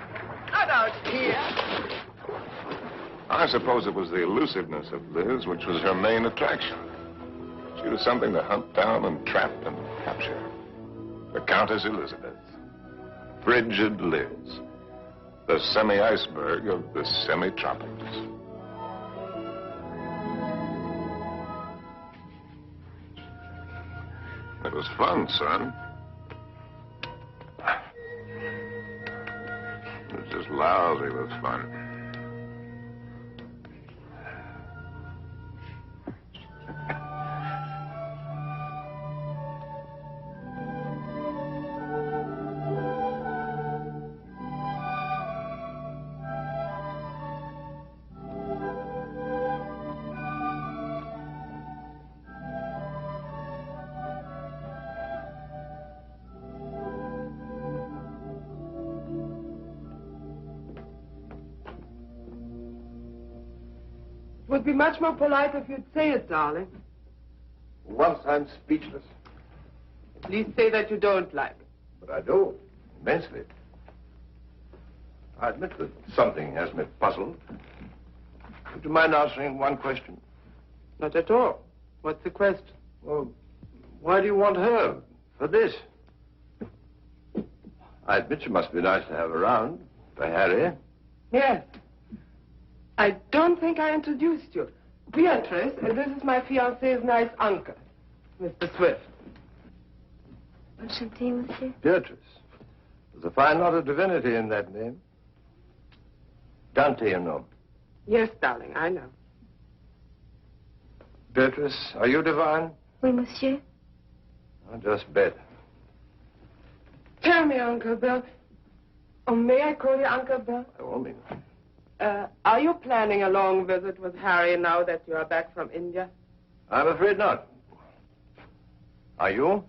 Not out here. I suppose it was the elusiveness of Liz which was her main attraction. She was something to hunt down and trap and capture. The Countess Elizabeth. Frigid Liz. The semi-iceberg of the semi-tropics. It was fun, son. It was just lousy with fun. It would be much more polite if you'd say it, darling. Once I'm speechless. Please say that you don't like it. But I do, immensely. I admit that something has me puzzled. Would you mind answering one question? Not at all. What's the question? Well, why do you want her for this? I admit she must be nice to have around, for Harry. Yes. I don't think I introduced you. Beatrice, and this is my fiancé's nice uncle, Mr. Swift. Enchanté, monsieur. Beatrice. There's a fine lot of divinity in that name. Dante, you know. Yes, darling, I know. Beatrice, are you divine? Oui, monsieur. I just bet. Tell me, Uncle Bill. Oh, may I call you Uncle Bill? By all means. Are you planning a long visit with Harry now that you are back from India? I'm afraid not. Are you?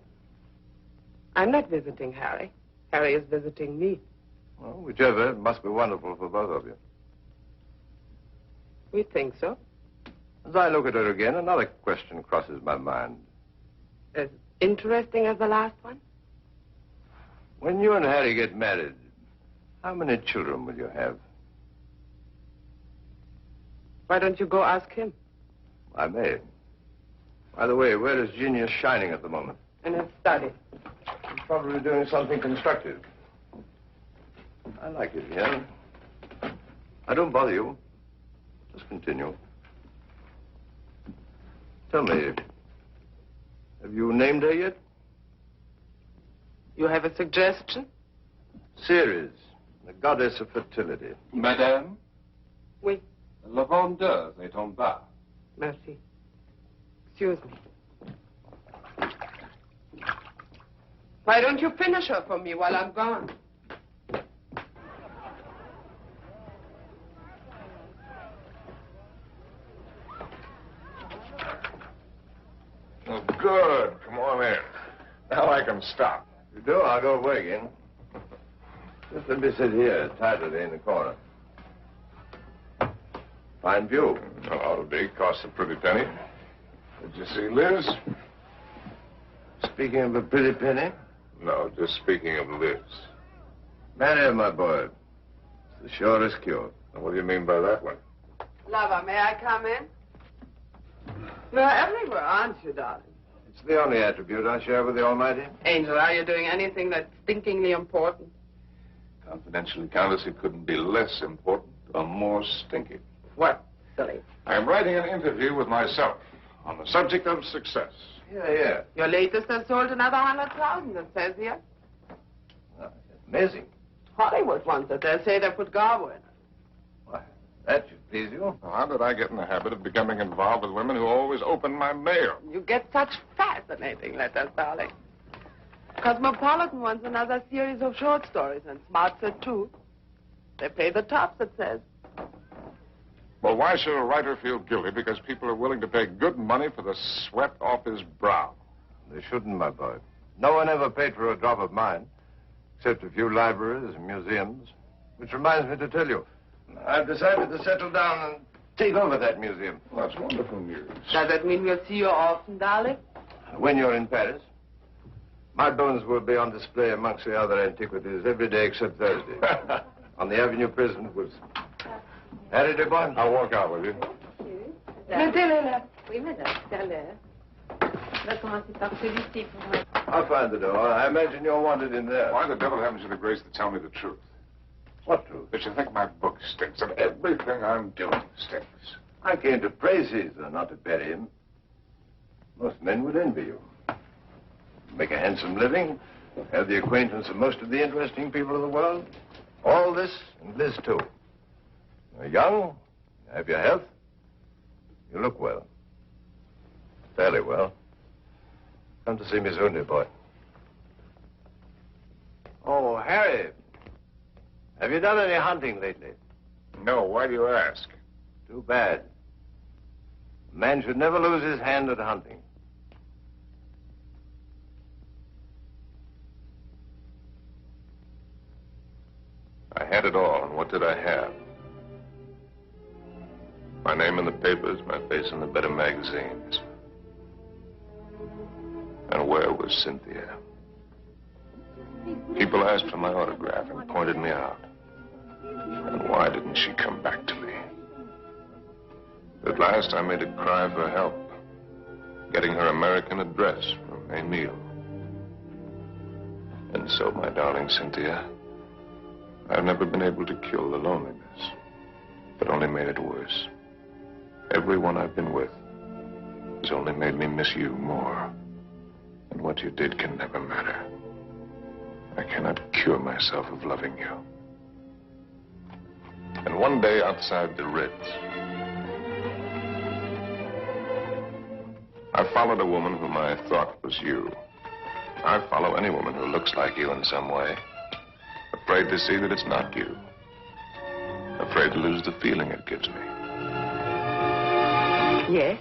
I'm not visiting Harry. Harry is visiting me. Well, whichever, it must be wonderful for both of you. We think so. As I look at her again, another question crosses my mind. As interesting as the last one? When you and Harry get married, how many children will you have? Why don't you go ask him? I may. By the way, where is Genius shining at the moment? In his study. He's probably doing something constructive. I like it here. I don't bother you. Just continue. Tell me, have you named her yet? You have a suggestion? Ceres, the goddess of fertility. Madame? Oui. La vendeuse est en bas. Merci. Excuse me. Why don't you finish her for me while I'm gone? Oh, good. Come on in. Now I can stop. If you do, I'll go away again. Just let me sit here, tidily in the corner. Fine view. Oh, day costs a pretty penny. Did you see Liz? Speaking of a pretty penny? No, just speaking of Liz. Marry her, my boy. It's the surest cure. What do you mean by that one? Lover, may I come in? You're everywhere, aren't you, darling? It's the only attribute I share with the Almighty. Angel, are you doing anything that's stinkingly important? Confidentially, Countess, it couldn't be less important or more stinky. What, silly? I'm writing an interview with myself on the subject of success. Yeah. Your latest has sold another 100,000, it says here. Oh, amazing. Hollywood wants it. They say they put Garbo in it. Why, that should please you. Well, how did I get in the habit of becoming involved with women who always open my mail? You get such fascinating letters, darling. Cosmopolitan wants another series of short stories, and Smart said too. They pay the tops, it says. Well, why should a writer feel guilty because people are willing to pay good money for the sweat off his brow? They shouldn't, my boy. No one ever paid for a drop of mine, except a few libraries and museums. Which reminds me to tell you, I've decided to settle down and take over that museum. Well, that's wonderful news. Does that mean we'll see you often, darling? When you're in Paris, my bones will be on display amongst the other antiquities every day except Thursday. On the Avenue Prison at Wilson. Harry de Bon. I'll walk out with you. Mettez-le là. Oui, madame, c'est à l'heure. On va commencer par celui-ci pour moi. I'll find the door. I imagine you're wanted in there. Why the devil haven't you the grace to tell me the truth? What truth? That you think my book stinks and everything I'm doing stinks. I came to praise Caesar, not to bury him. Most men would envy you. Make a handsome living, have the acquaintance of most of the interesting people of the world. All this and Liz, too. You're young, you have your health, you look well. Fairly well. Come to see me soon, dear boy. Oh, Harry, have you done any hunting lately? No, why do you ask? Too bad. A man should never lose his hand at hunting. I had it all, and what did I have? My name in the papers, my face in the better magazines. And where was Cynthia? People asked for my autograph and pointed me out. And why didn't she come back to me? At last, I made a cry for help, getting her American address from Emil. And so, my darling Cynthia, I've never been able to kill the loneliness, but only made it worse. Everyone I've been with has only made me miss you more. And what you did can never matter. I cannot cure myself of loving you. And one day outside the Ritz, I followed a woman whom I thought was you. I follow any woman who looks like you in some way. Afraid to see that it's not you. Afraid to lose the feeling it gives me. Yes?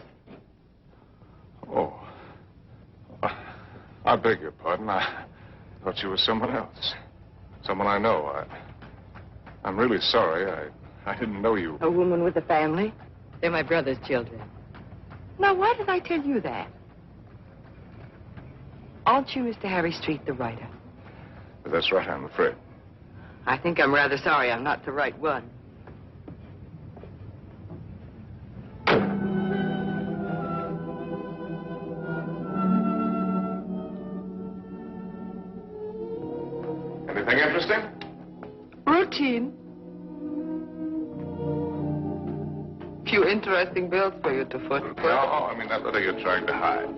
Oh. I beg your pardon. I thought you were someone else. Someone I know. I'm really sorry. I didn't know you. A woman with a family? They're my brother's children. Now, why did I tell you that? Aren't you Mr. Harry Street, the writer? That's right, I'm afraid. I think I'm rather sorry I'm not the right one. Anything interesting? Routine. Few interesting bills for you to foot. No, I mean that letter you're trying to hide.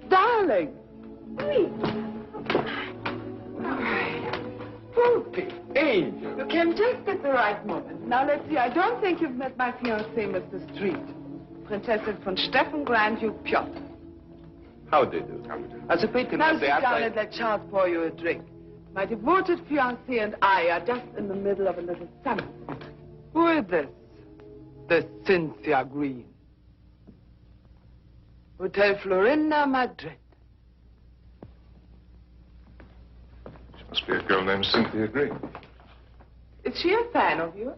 Darling. Poopy, angel. You came just at the right moment. Now, let's see. I don't think you've met my fiancé, Mr. Street. Princessin von Steffen, Grand Duke Piotr. How do you do? As a pretty now sit down and let Charles pour you a drink. My devoted fiancé and I are just in the middle of a little summer. Who is this? The Cynthia Green. Hotel Florinda, Madrid. She must be a girl named Cynthia Green. Is she a fan of yours?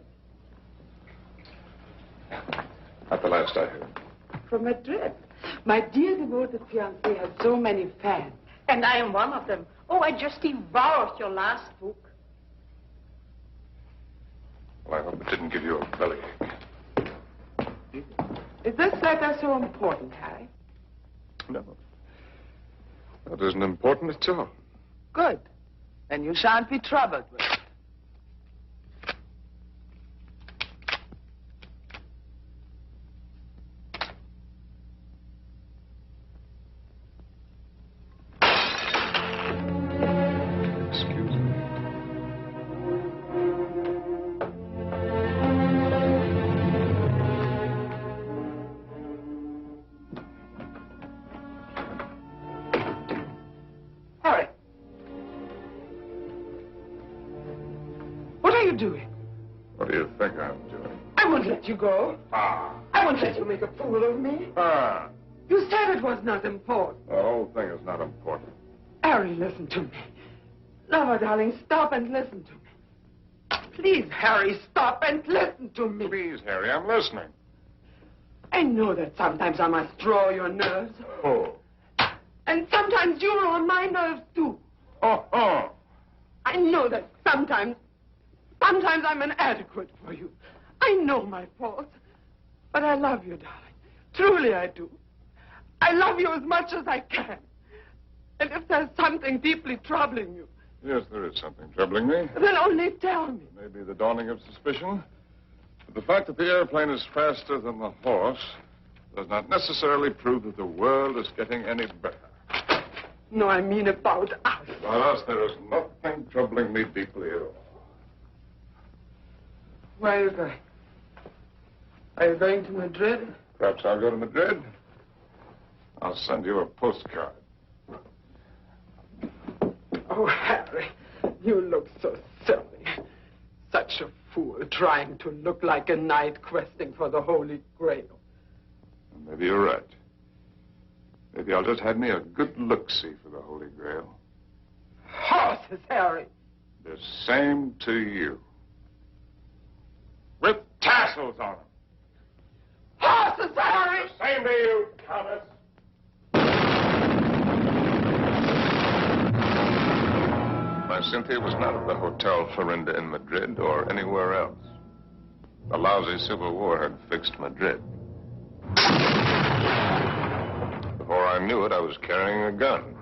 Not the last I heard. From Madrid. My dear devoted fiancé has so many fans. And I am one of them. Oh, I just devoured your last book. Well, I hope it didn't give you a bellyache. Is this letter so important, Harry? No. That isn't important at all. Good. Then you shan't be troubled with it. Excuse me. Harry. What are you doing? What do you think I'm doing? I won't let you go. Ah. I won't let you make a fool of me. Ah. You said it was not important. The whole thing is not important. Harry, listen to me. Lover, darling, stop and listen to me. Please, Harry, stop and listen to me. Please, Harry, I'm listening. I know that sometimes I must draw your nerves. Oh. And sometimes you are on my nerves, too. Oh. I know that sometimes I'm inadequate for you. I know my faults. But I love you, darling. Truly I do. I love you as much as I can. And if there's something deeply troubling you... Yes, there is something troubling me. Then only tell me. Maybe the dawning of suspicion. But the fact that the airplane is faster than the horse does not necessarily prove that the world is getting any better. No, I mean about us. About us, there is nothing troubling me deeply at all. Where are you going? Are you going to Madrid? Perhaps I'll go to Madrid. I'll send you a postcard. Oh, Harry, you look so silly. Such a fool trying to look like a knight questing for the Holy Grail. Maybe you're right. Maybe I'll just have me a good look-see for the Holy Grail. Horses, Harry. The same to you. With tassels on them. Horses, Harry! The same to you, Thomas. My Cynthia was not at the Hotel Florinda in Madrid or anywhere else. The lousy Civil War had fixed Madrid. Before I knew it, I was carrying a gun.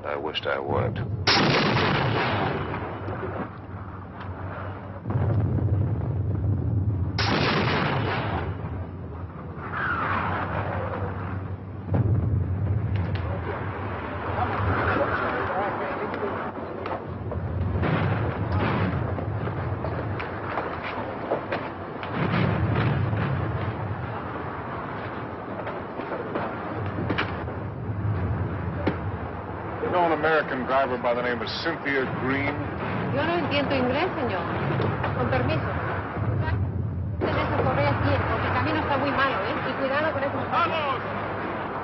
I wished I weren't. An American driver by the name of Cynthia Green. Yo no entiendo inglés, señor. Con permiso. Tenés que correr bien, porque el camino está muy malo, ¿eh? Y cuidado con esos... ¡Vamos!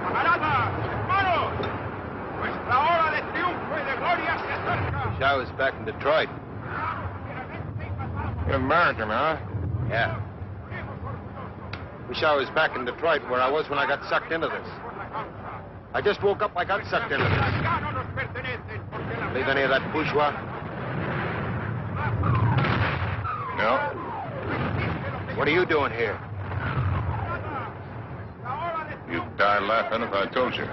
¡Camaradas! ¡Hermanos! Nuestra hora de triunfo y de gloria se acerca. Wish I was back in Detroit. You're American, huh? Yeah. Wish I was back in Detroit where I was when I got sucked into this. I just woke up, I got sucked into this. Believe any of that bourgeois? No. What are you doing here? You'd die laughing if I told you.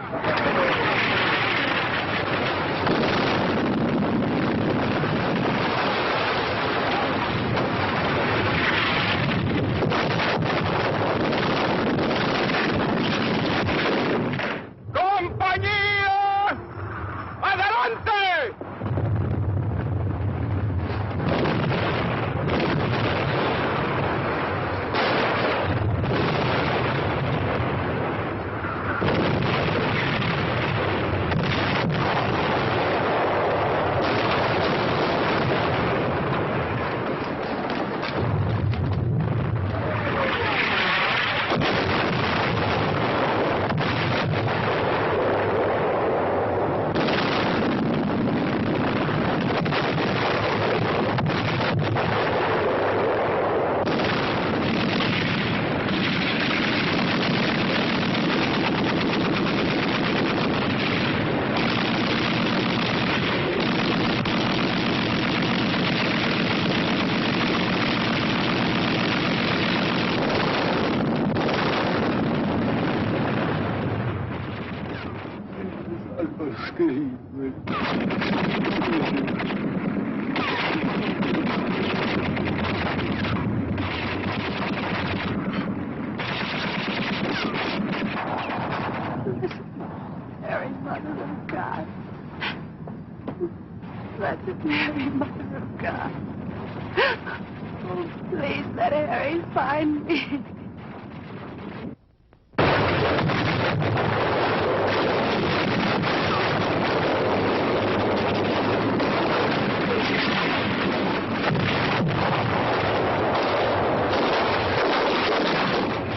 Mary, Mother of God. Oh, please let Harry find me.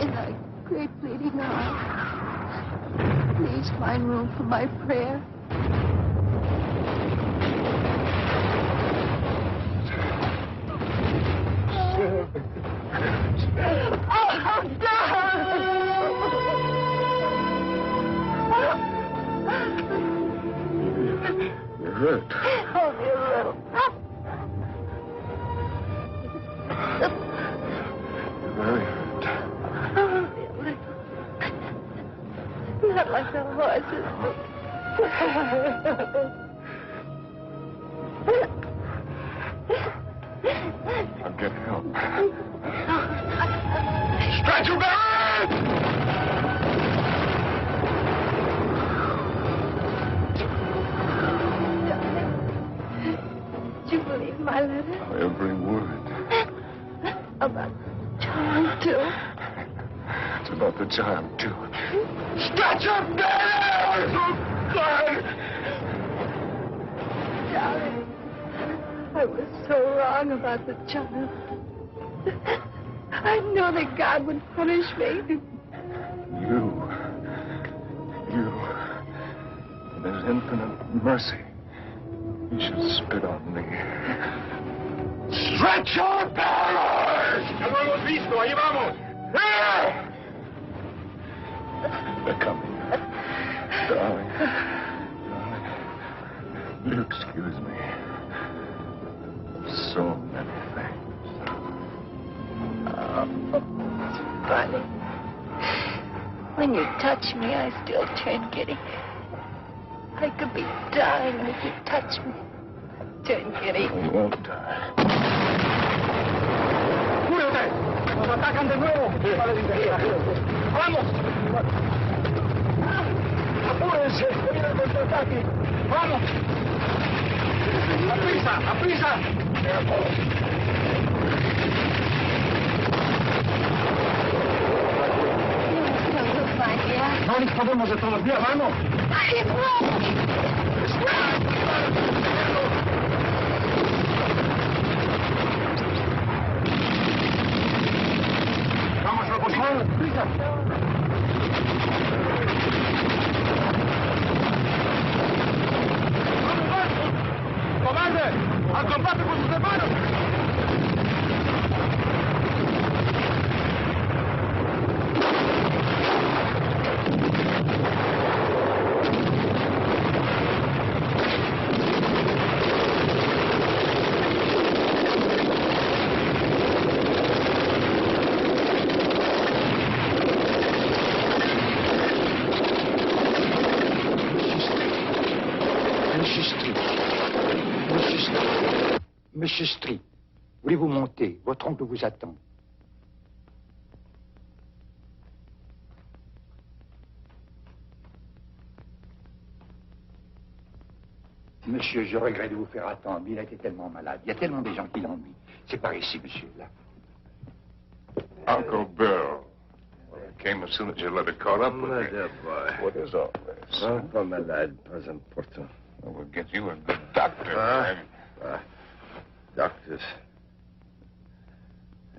In thy great bleeding arms, please find room for my prayer. You're hurt. Only a little. You're very hurt. Only a little. Not like the horses. I'll get help. Stretch him down! Did you believe my letter? Every word. About John, too? It's about the child, too. Stretch him down! Oh, God! Darling, I was so wrong about the child. I knew that God would punish me. You. In His infinite mercy, He should spit on me. Stretch your barrels! ¡Ya lo hemos visto! ¡Ahí vamos! They're coming. Darling. Will you excuse me? So many things. Oh, funny. When you touch me, I still turn giddy. I could be dying, and if you touch me, I turn giddy. I won't die. ¡Cúbrete! ¡Nos atacan de nuevo! ¡Vamos! ¡Apúrense! ¡Viene el contraataque! ¡Vamos! ¡A prisa! ¡A prisa! No nos podemos de todos días, vamos. Vamos, por favor, prisa. ¡Cobarde! ¡Al combate con sus hermanos! Monsieur Street, voulez-vous monter? Votre oncle vous attend. Monsieur, je regrette de vous faire attendre. Il a été tellement malade. Il y a tellement de gens qui l'ennuient. C'est par ici, monsieur, là. Uncle Bill. Well, I came as soon as your letter caught up with me. dear boy. What is all this? Pas malade, pas important. We'll get you a good doctor. Doctors.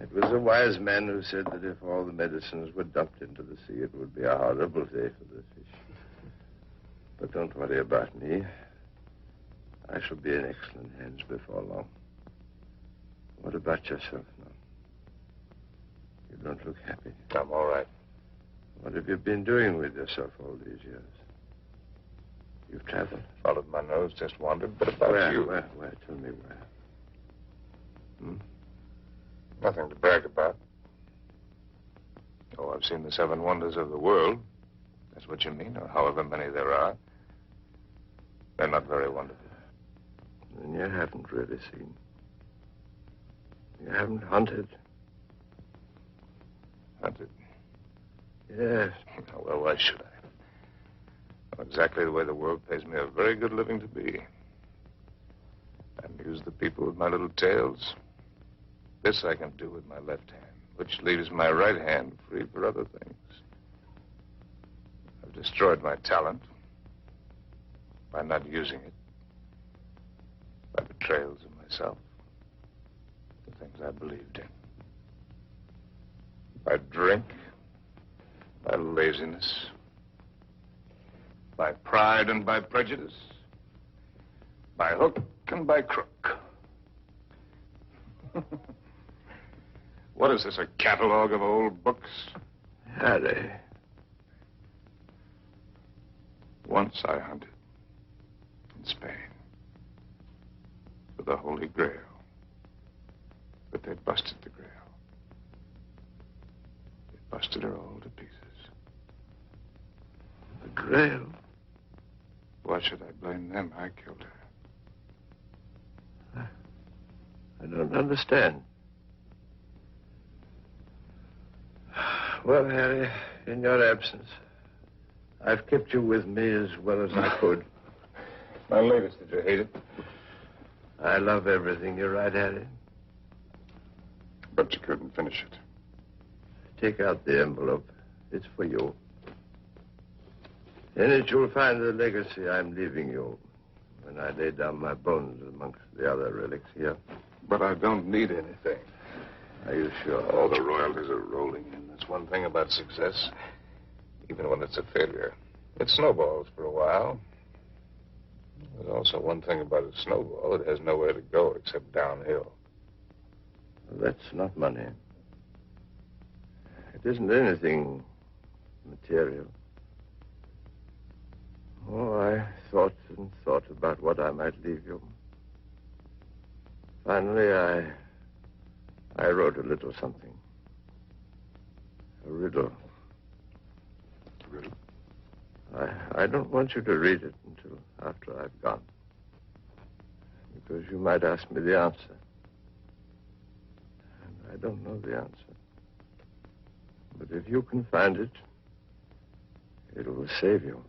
It was a wise man who said that if all the medicines were dumped into the sea, it would be a horrible day for the fish. But don't worry about me. I shall be in excellent hands before long. What about yourself now? You don't look happy. I'm all right. What have you been doing with yourself all these years? You've traveled? Followed my nose, just wandered. But about you. Where? Tell me where. Nothing to brag about. Oh, I've seen the 7 wonders of the world. That's what you mean, or however many there are. They're not very wonderful. Then you haven't really seen. You haven't hunted. Hunted? Yes. Well, why should I? Well, exactly the way the world pays me a very good living to be. And amuse the people with my little tales. This I can do with my left hand, which leaves my right hand free for other things. I've destroyed my talent by not using it, by betrayals of myself, the things I believed in, by drink, by laziness, by pride and by prejudice, by hook and by crook. What is this, a catalog of old books? Harry. Once I hunted in Spain for the Holy Grail, but they busted the Grail. They busted her all to pieces. The Grail? Why should I blame them? I killed her. I don't understand. Well, Harry, in your absence, I've kept you with me as well as I could. My latest, did you hate it? I love everything you write, Harry. But you couldn't finish it. Take out the envelope. It's for you. In it, you'll find the legacy I'm leaving you when I lay down my bones amongst the other relics here. But I don't need anything. Are you sure? All the royalties are rolling in. That's one thing about success, even when it's a failure. It snowballs for a while. There's also one thing about a snowball. It has nowhere to go except downhill. That's not money. It isn't anything material. Oh, I thought and thought about what I might leave you. Finally, I wrote a little something. A riddle. A riddle? I don't want you to read it until after I've gone. Because you might ask me the answer. And I don't know the answer. But if you can find it, it will save you.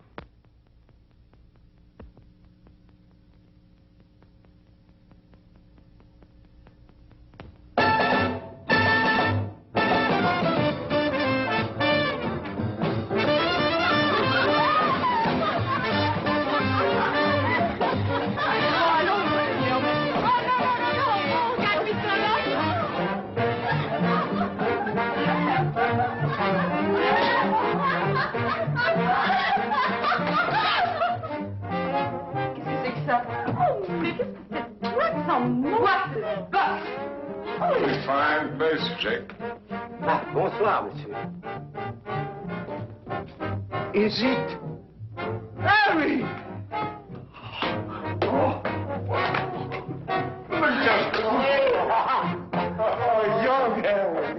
Fine face, Jake. Bonsoir, monsieur. Is it Harry? Oh, young Helen.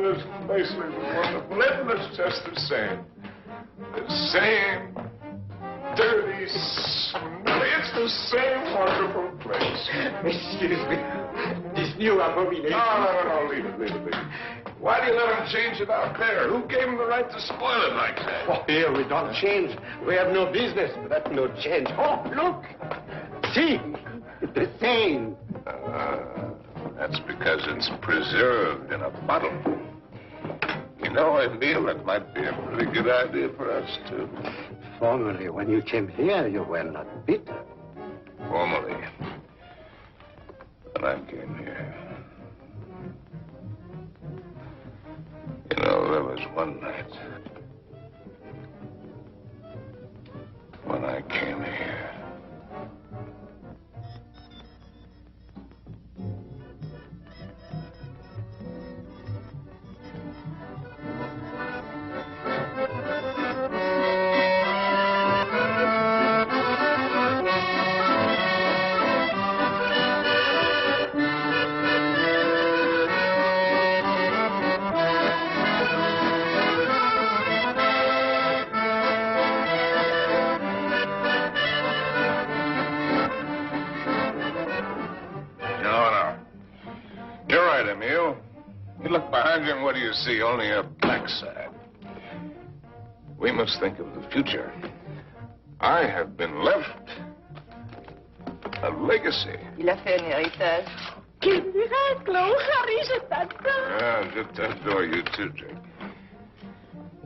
This place was wonderful. Isn't it just the same? The same dirty, smelly. It's the same wonderful place. Excuse me. This new abomination. No, leave it. Why do you let them change it out there? Who gave them the right to spoil it like that? Oh, here, we don't change. We have no business, but that's no change. Oh, look! See? It's the same. That's because it's preserved in a bottle. You know, Emile, that might be a pretty good idea for us, too. Formerly, when you came here, you were not bitter. Formerly. When I came here. You know, there was one night when I came here. And what do you see? Only a backside. We must think of the future. I have been left A legacy. Il a fait un héritage. Quel miracle! Oh, Harry, je t'adore. Ah, je t'adore you too, Jake.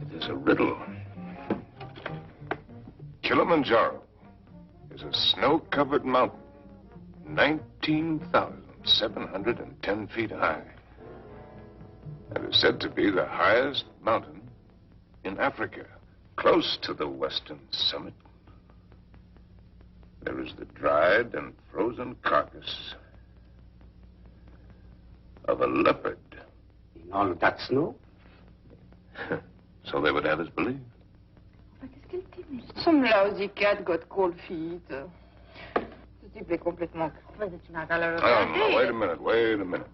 It is a riddle. Kilimanjaro is a snow-covered mountain, 19,710 feet high. It is said to be the highest mountain in Africa, close to the western summit. There is the dried and frozen carcass of a leopard. In all of that snow? So they would have us believe. Some lousy cat got cold feet. Ce type est complètement crevé. Tu n'as qu'à le regarder. No, wait a minute.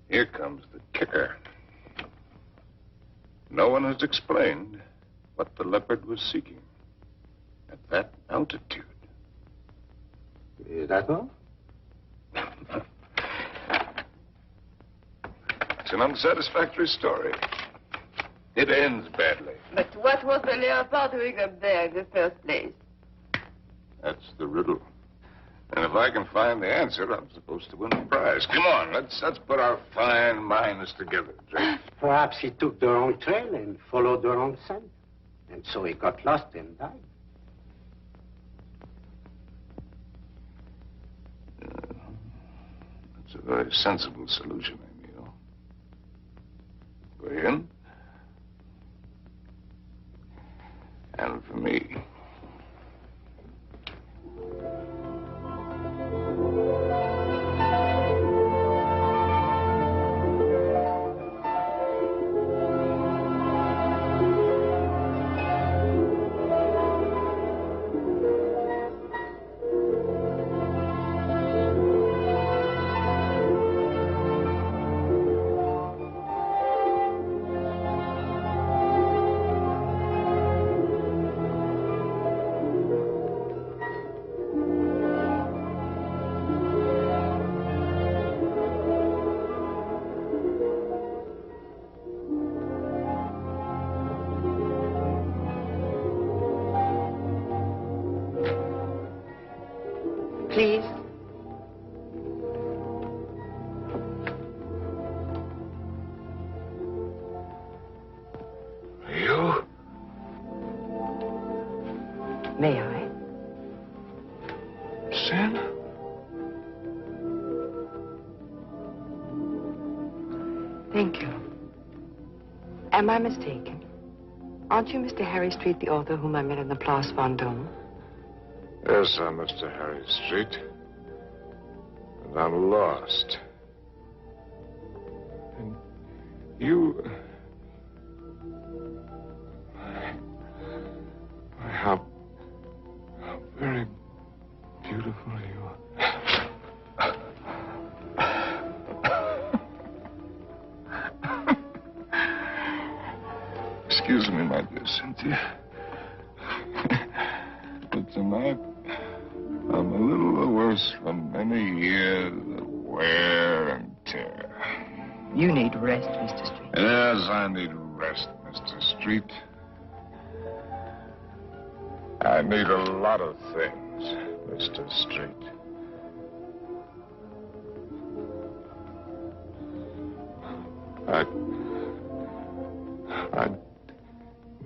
Here comes the kicker. No one has explained what the leopard was seeking at that altitude. Is that all? It's an unsatisfactory story. It ends badly. But what was the leopard doing up there in the first place? That's the riddle. And if I can find the answer, I'm supposed to win the prize. Come on, let's put our fine minds together, Drake. Perhaps he took the wrong trail and followed the wrong scent. And so he got lost and died. That's a very sensible solution, Emil. For him. And for me. Please. You? May I? Sin? Thank you. Am I mistaken? Aren't you Mr. Harry Street, the author whom I met in the Place Vendôme? Yes, I'm Mr. Harry Street. And I'm lost. And you... How very beautiful you are. Excuse me, my dear Cynthia. But tonight, I'm a little the worse from many years of wear and tear. You need rest, Mr. Street. Yes, I need rest, Mr. Street. I need a lot of things, Mr. Street. I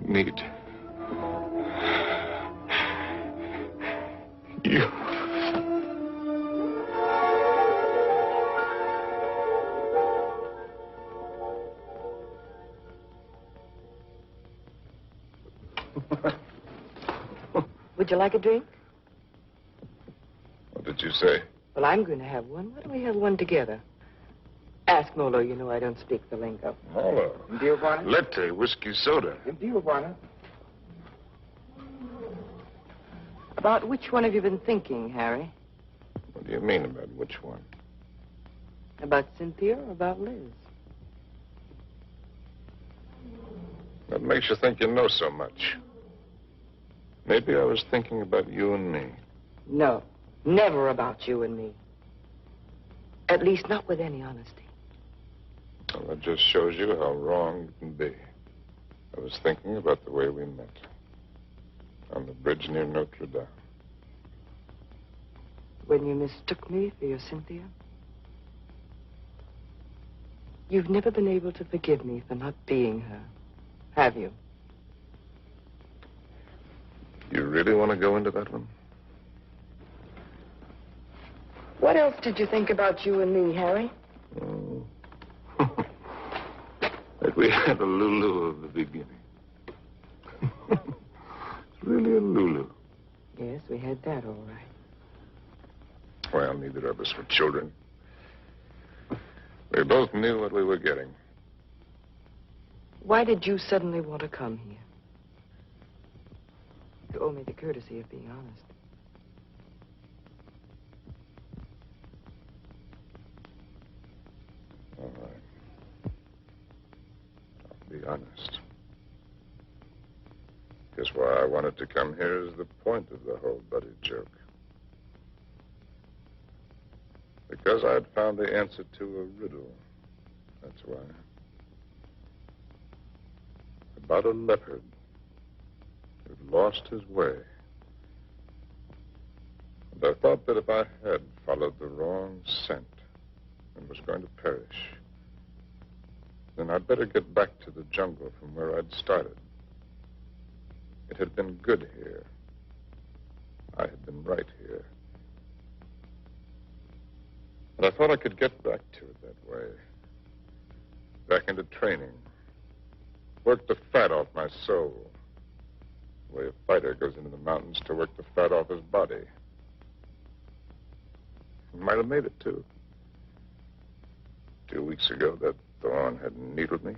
need you. Would you like a drink? What did you say? Well, I'm going to have one. Why don't we have one together? Ask Molo. You know I don't speak the lingo. Molo. Latte, whiskey soda. About which one have you been thinking, Harry? What do you mean about which one? About Cynthia or about Liz? What makes you think you know so much? Maybe I was thinking about you and me. No, never about you and me. At least not with any honesty. Well, that just shows you how wrong you can be. I was thinking about the way we met. On the bridge near Notre Dame. When you mistook me for your Cynthia? You've never been able to forgive me for not being her, have you? You really want to go into that one? What else did you think about you and me, Harry? Oh. That we had a Lulu of the beginning. It's really a Lulu. Yes, we had that, all right. Well, neither of us were children. We both knew what we were getting. Why did you suddenly want to come here? You owe me the courtesy of being honest. All right. I'll be honest. Guess why I wanted to come here is the point of the whole buddy joke. Because I'd found the answer to a riddle. That's why. About a leopard who'd lost his way. And I thought that if I had followed the wrong scent and was going to perish, then I'd better get back to the jungle from where I'd started. It had been good here. I had been right here. And I thought I could get back to it that way. Back into training. Work the fat off my soul. The way a fighter goes into the mountains to work the fat off his body. I might have made it, too. 2 weeks ago, that thorn had needled me.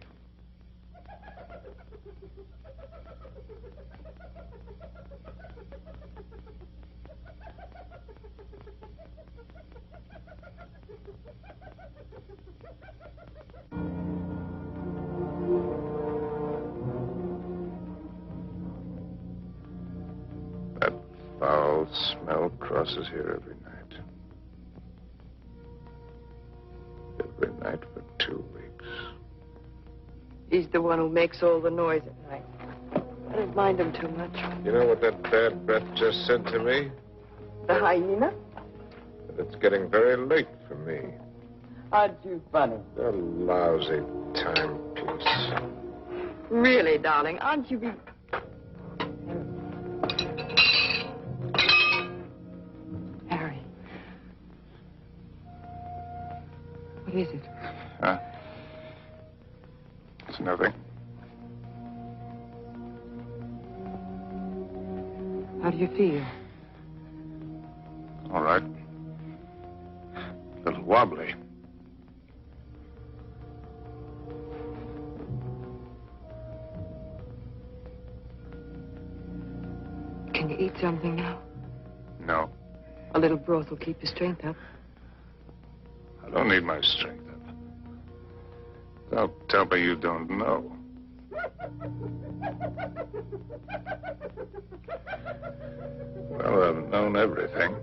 That foul smell crosses here every night. Every night for 2 weeks. He's the one who makes all the noise at night. I don't mind him too much. You know what that bad breath just said to me? The hyena? That it's getting very late for me. Aren't you funny? A lousy timepiece. Really, darling, aren't you be... Harry. What is it? Huh? It's nothing. How do you feel? All right. A little wobbly. Can you eat something now? No. A little broth will keep your strength up. I don't need my strength up. Don't tell me you don't know. Well, I've known everything.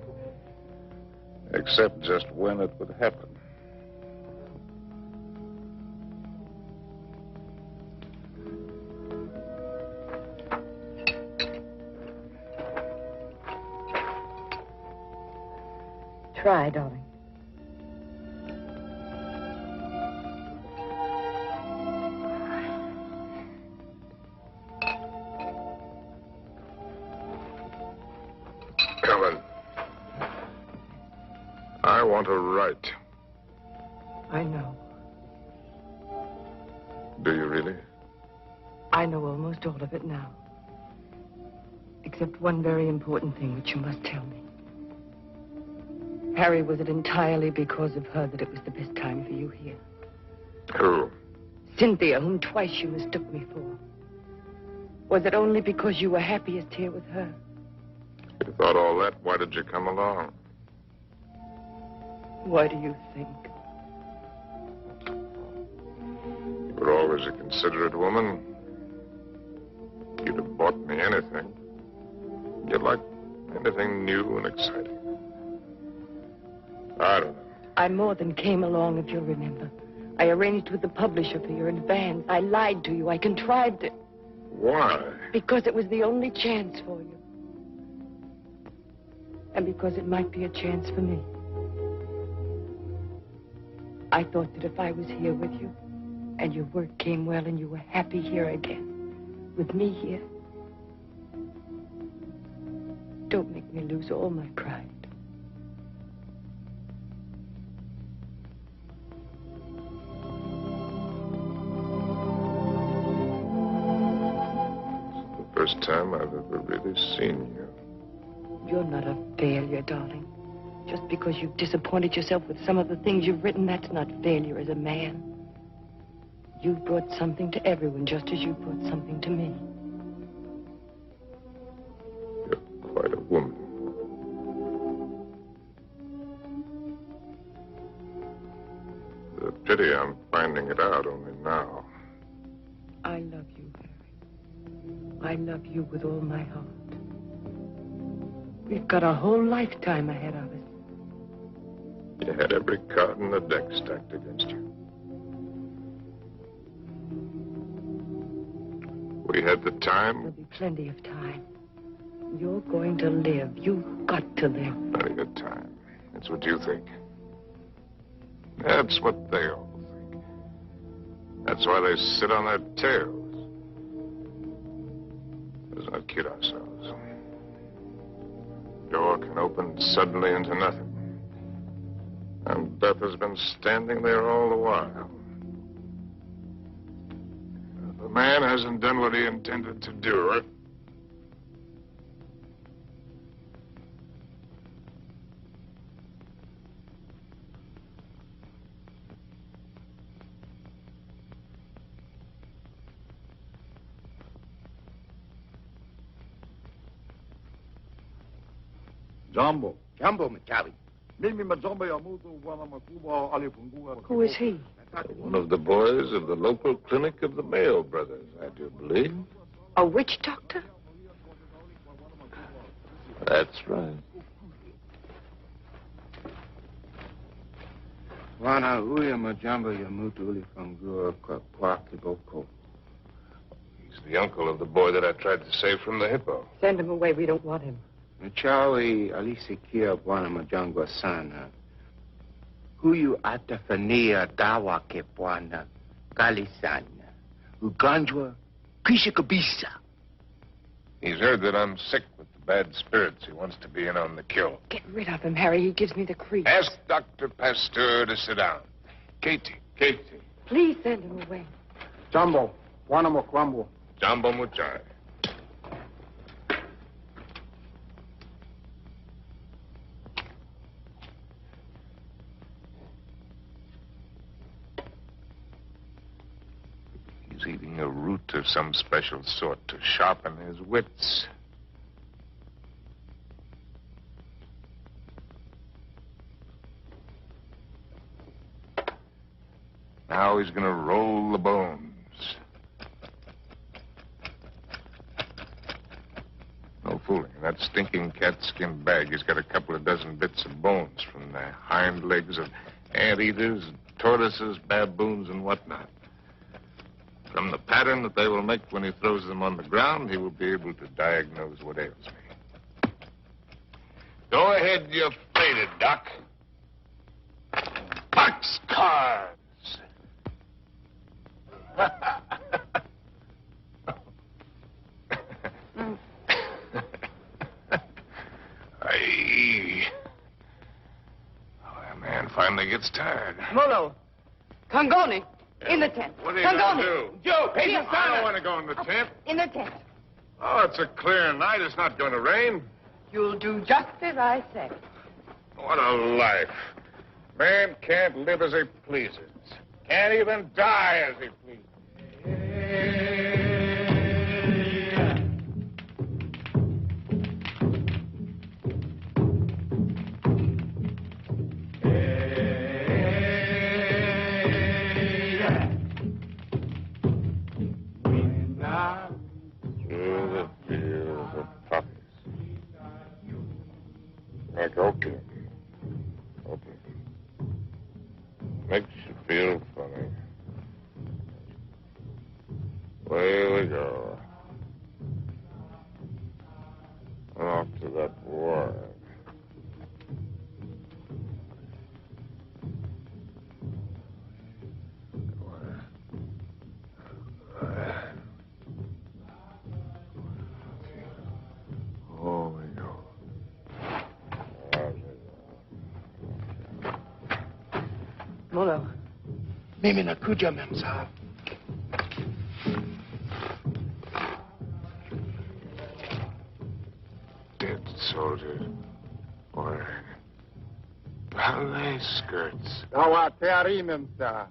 Except just when it would happen. Try, darling. Helen, I want to write. I know. Do you really? I know almost all of it now. Except one very important thing which you must tell me. Harry, was it entirely because of her that it was the best time for you here? Who? Cynthia, whom twice you mistook me for. Was it only because you were happiest here with her? If you thought all that, why did you come along? Why do you think? You were always a considerate woman. You'd have bought me anything. You'd like anything new and exciting. I don't know. I more than came along, if you'll remember. I arranged with the publisher for your advance. I lied to you. I contrived it. Why? Because it was the only chance for you. and because it might be a chance for me. I thought that if I was here with you, and your work came well, and you were happy here again, with me here, don't make me lose all my pride. First time I've ever really seen you. You're not a failure, darling. Just because you've disappointed yourself with some of the things you've written, that's not failure as a man. You've brought something to everyone, just as you brought something to me. You're quite a woman. The pity I'm finding it out only now. I love you, Harry. I love you with all my heart. We've got a whole lifetime ahead of us. You had every card in the deck stacked against you. We had the time. There'll be plenty of time. You're going to live. You've got to live. Plenty of time. That's what you think. That's what they all think. That's why they sit on their tails. Let's not kid ourselves. Door can open suddenly into nothing. And death has been standing there all the while. If a man hasn't done what he intended to do, Jumbo. Jumbo Machawi. Who is he? one of the boys of the local clinic of the Mayo brothers, I do believe. A witch doctor? That's right. Wana uya majambo ya mutu ulifangua kwa kiboko. He's the uncle of the boy that I tried to save from the hippo. Send him away. We don't want him. Machawi alisikia bwana majangwa sana. Huyu atafania dawa ke bwana kali sana. Ugonjwa kisha kabisa. He's heard that I'm sick with the bad spirits. He wants to be in on the kill. Get rid of him, Harry. He gives me the creeps. Ask Dr. Pasteur to sit down. Katie. Please send him away. Jumbo, wana mokwambo. Jumbo Muchai. He's eating a root of some special sort to sharpen his wits. Now he's going to roll the bones. No fooling. In that stinking catskin bag, he's got a couple of dozen bits of bones from the hind legs of anteaters, tortoises, baboons, and whatnot. From the pattern that they will make when he throws them on the ground, he will be able to diagnose what ails me. Go ahead, you're faded, Doc. Boxcars! Aye. Oh, that man finally gets tired. Molo. Congoni. In the tent. What are you going to Congoni. do? Joe, I don't want to go in the tent. In the tent. Oh, it's a clear night. It's not going to rain. You'll do just as I say. What a life. Man can't live as he pleases. Can't even die as he pleases. Through the fields of poppies. Like opium. Makes you feel funny. Away we go. Off to that ward. Mimi nakuja, mem sahib. Dead soldiers wearing ballet skirts. Dawa teari memsa.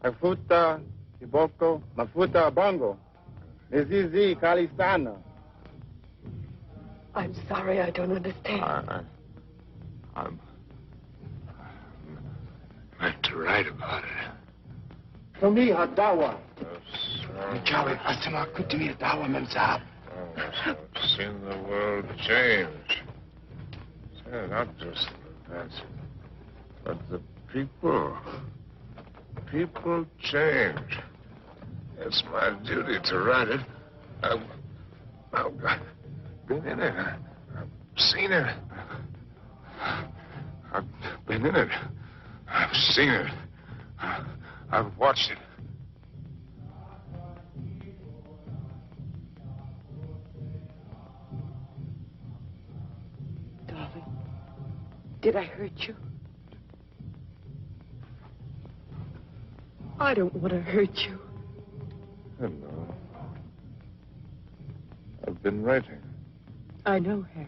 Mafuta kiboko, mafuta bongo. Nizizi kalistana. I'm sorry, I don't understand. I'm meant to write about it. Samiha dawa. Jawed asma kutmi dawa, mem sahib. I've seen the world change. Not just the events, but the people. People change. It's my duty to write it. I've been in it. I've seen it. I've been in it. I've seen it. I've watched it. Darling, did I hurt you? I don't want to hurt you. Hello. I've been writing I know, Harry.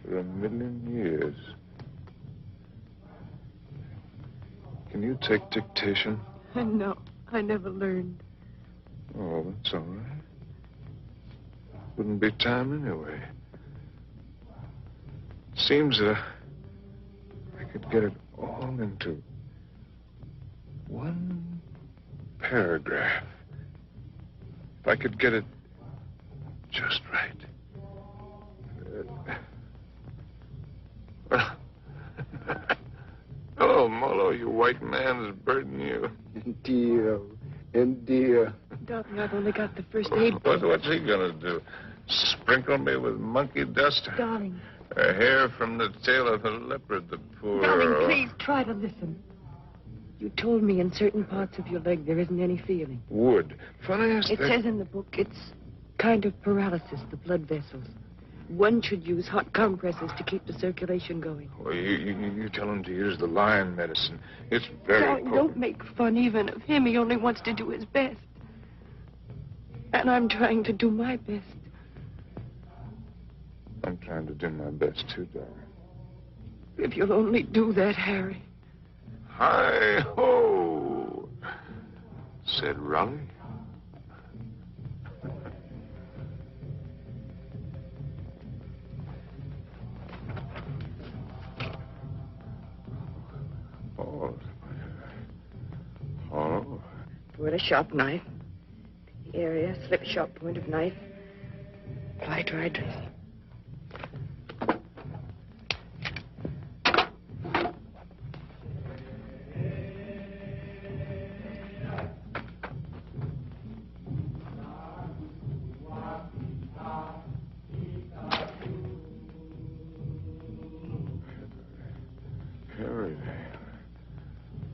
for 1,000,000 years. Can you take dictation? No, I never learned. Oh, that's all right. Wouldn't be time anyway. Seems that I could get it all into one paragraph. If I could get it just right. Hello, Molo, you white man is burdening you. India. Darling, I've only got the first aid. What's he gonna do? Sprinkle me with monkey dust? Darling. A hair from the tail of a leopard, the poor... Darling, please try to listen. You told me in certain parts of your leg there isn't any feeling. Wood. Funny as It says in the book it's kind of paralysis, the blood vessels. One should use hot compresses to keep the circulation going. Well, you tell him to use the lion medicine. It's very Darling, potent. don't make fun even of him. He only wants to do his best. And I'm trying to do my best. I'm trying to do my best, too, darling. If you'll only do that, Harry. Hi-ho, said Raleigh. Oh. With a sharp knife. The area, slip sharp point of knife. Apply dry dressing.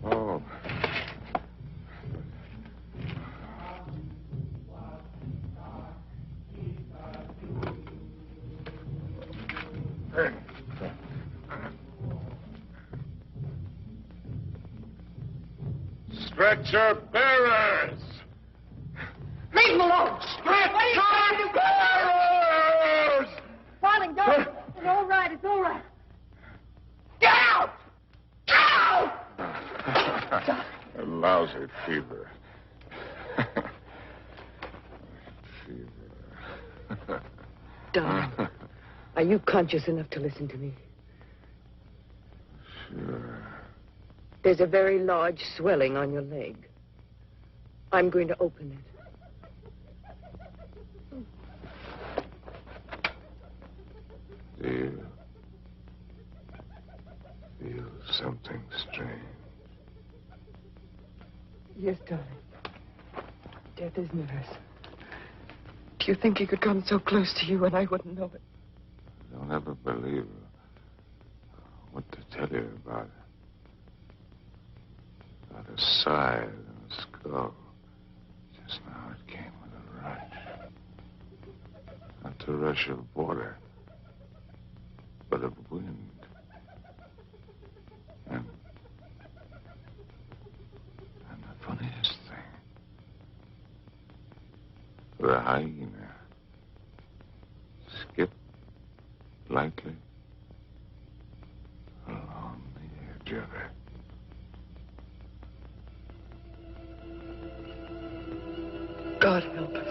Oh. Stretcher bearers! Leave him alone! Stretcher bearers! Darling, don't. It's all right. It's all right. Get out! Get out! A lousy fever. Fever. Darling, are you conscious enough to listen to me? Sure. There's a very large swelling on your leg. I'm going to open it. Do you feel something strange? Yes, darling. Death is nervous. Do you think he could come so close to you and I wouldn't know it? Don't ever believe what to tell you about it. About a side and a skull. Just now it came with a rush. Not the rush of water, but of wind. And The hyena. Skip lightly along the edge of it. God help us.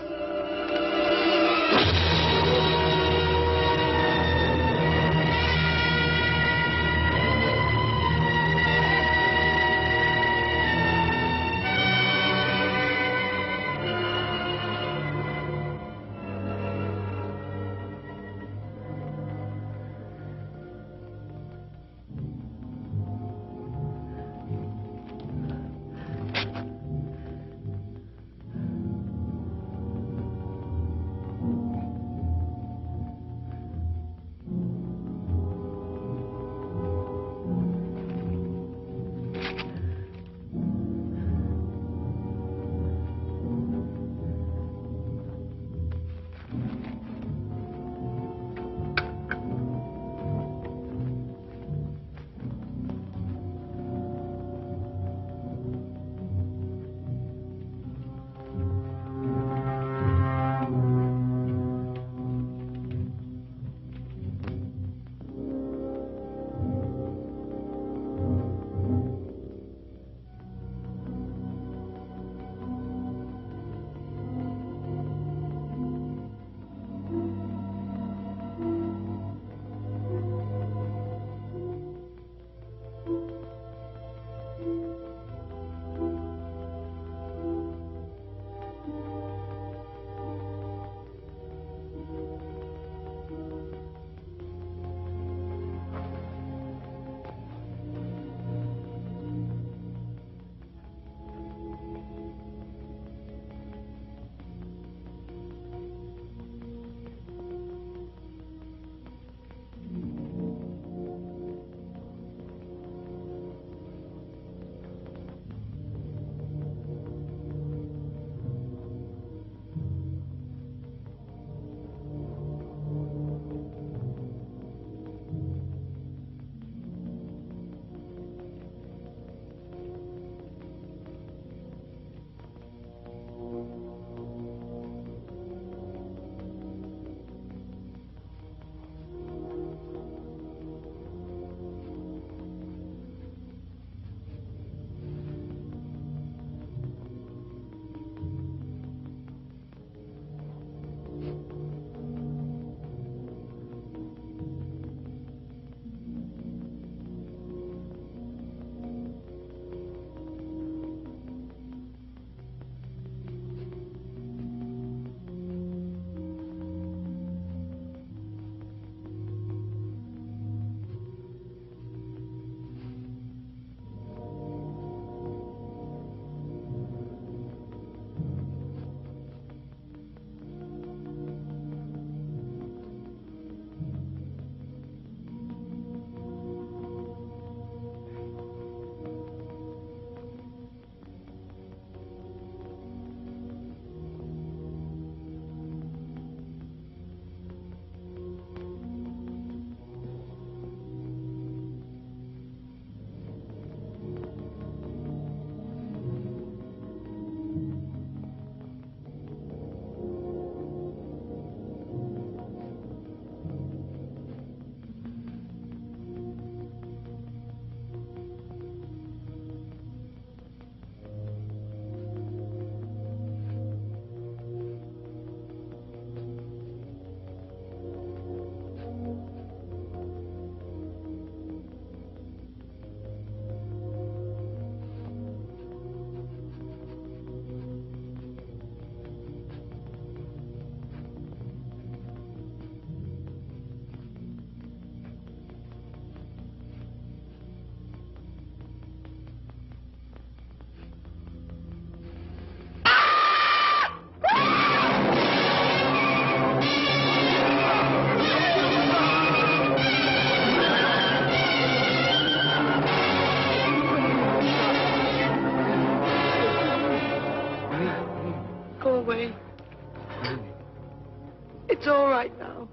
It's all right now.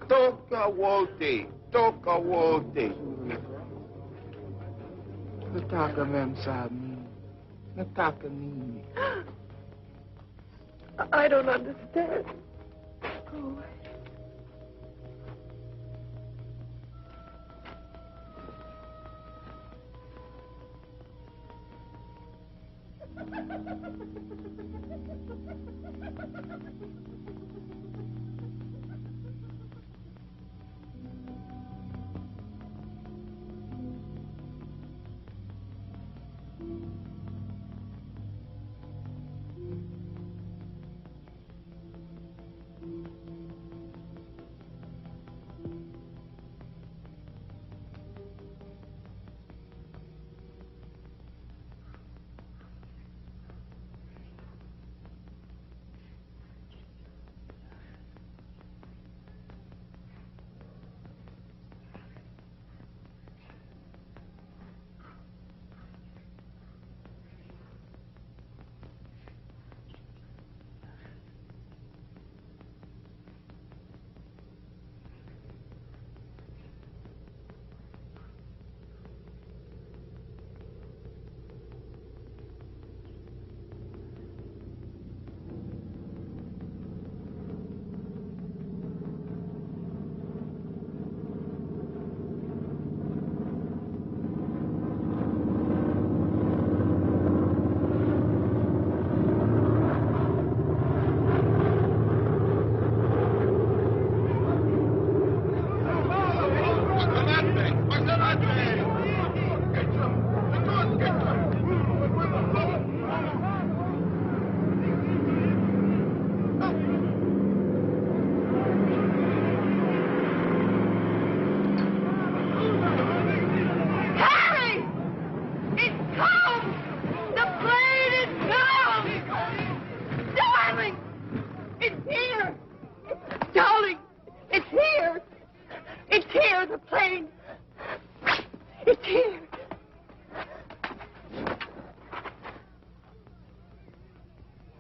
Toca wote. Toca wote. Nataka mem sa amin. Nataka nini. I don't understand. Go away.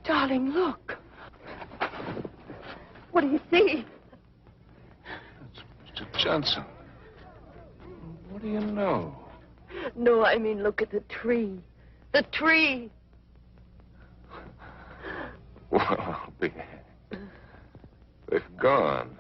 Darling, look. What do you see? It's Mr. Johnson. What do you know? No, I mean, look at the tree. The tree. Well, I'll be... They're gone.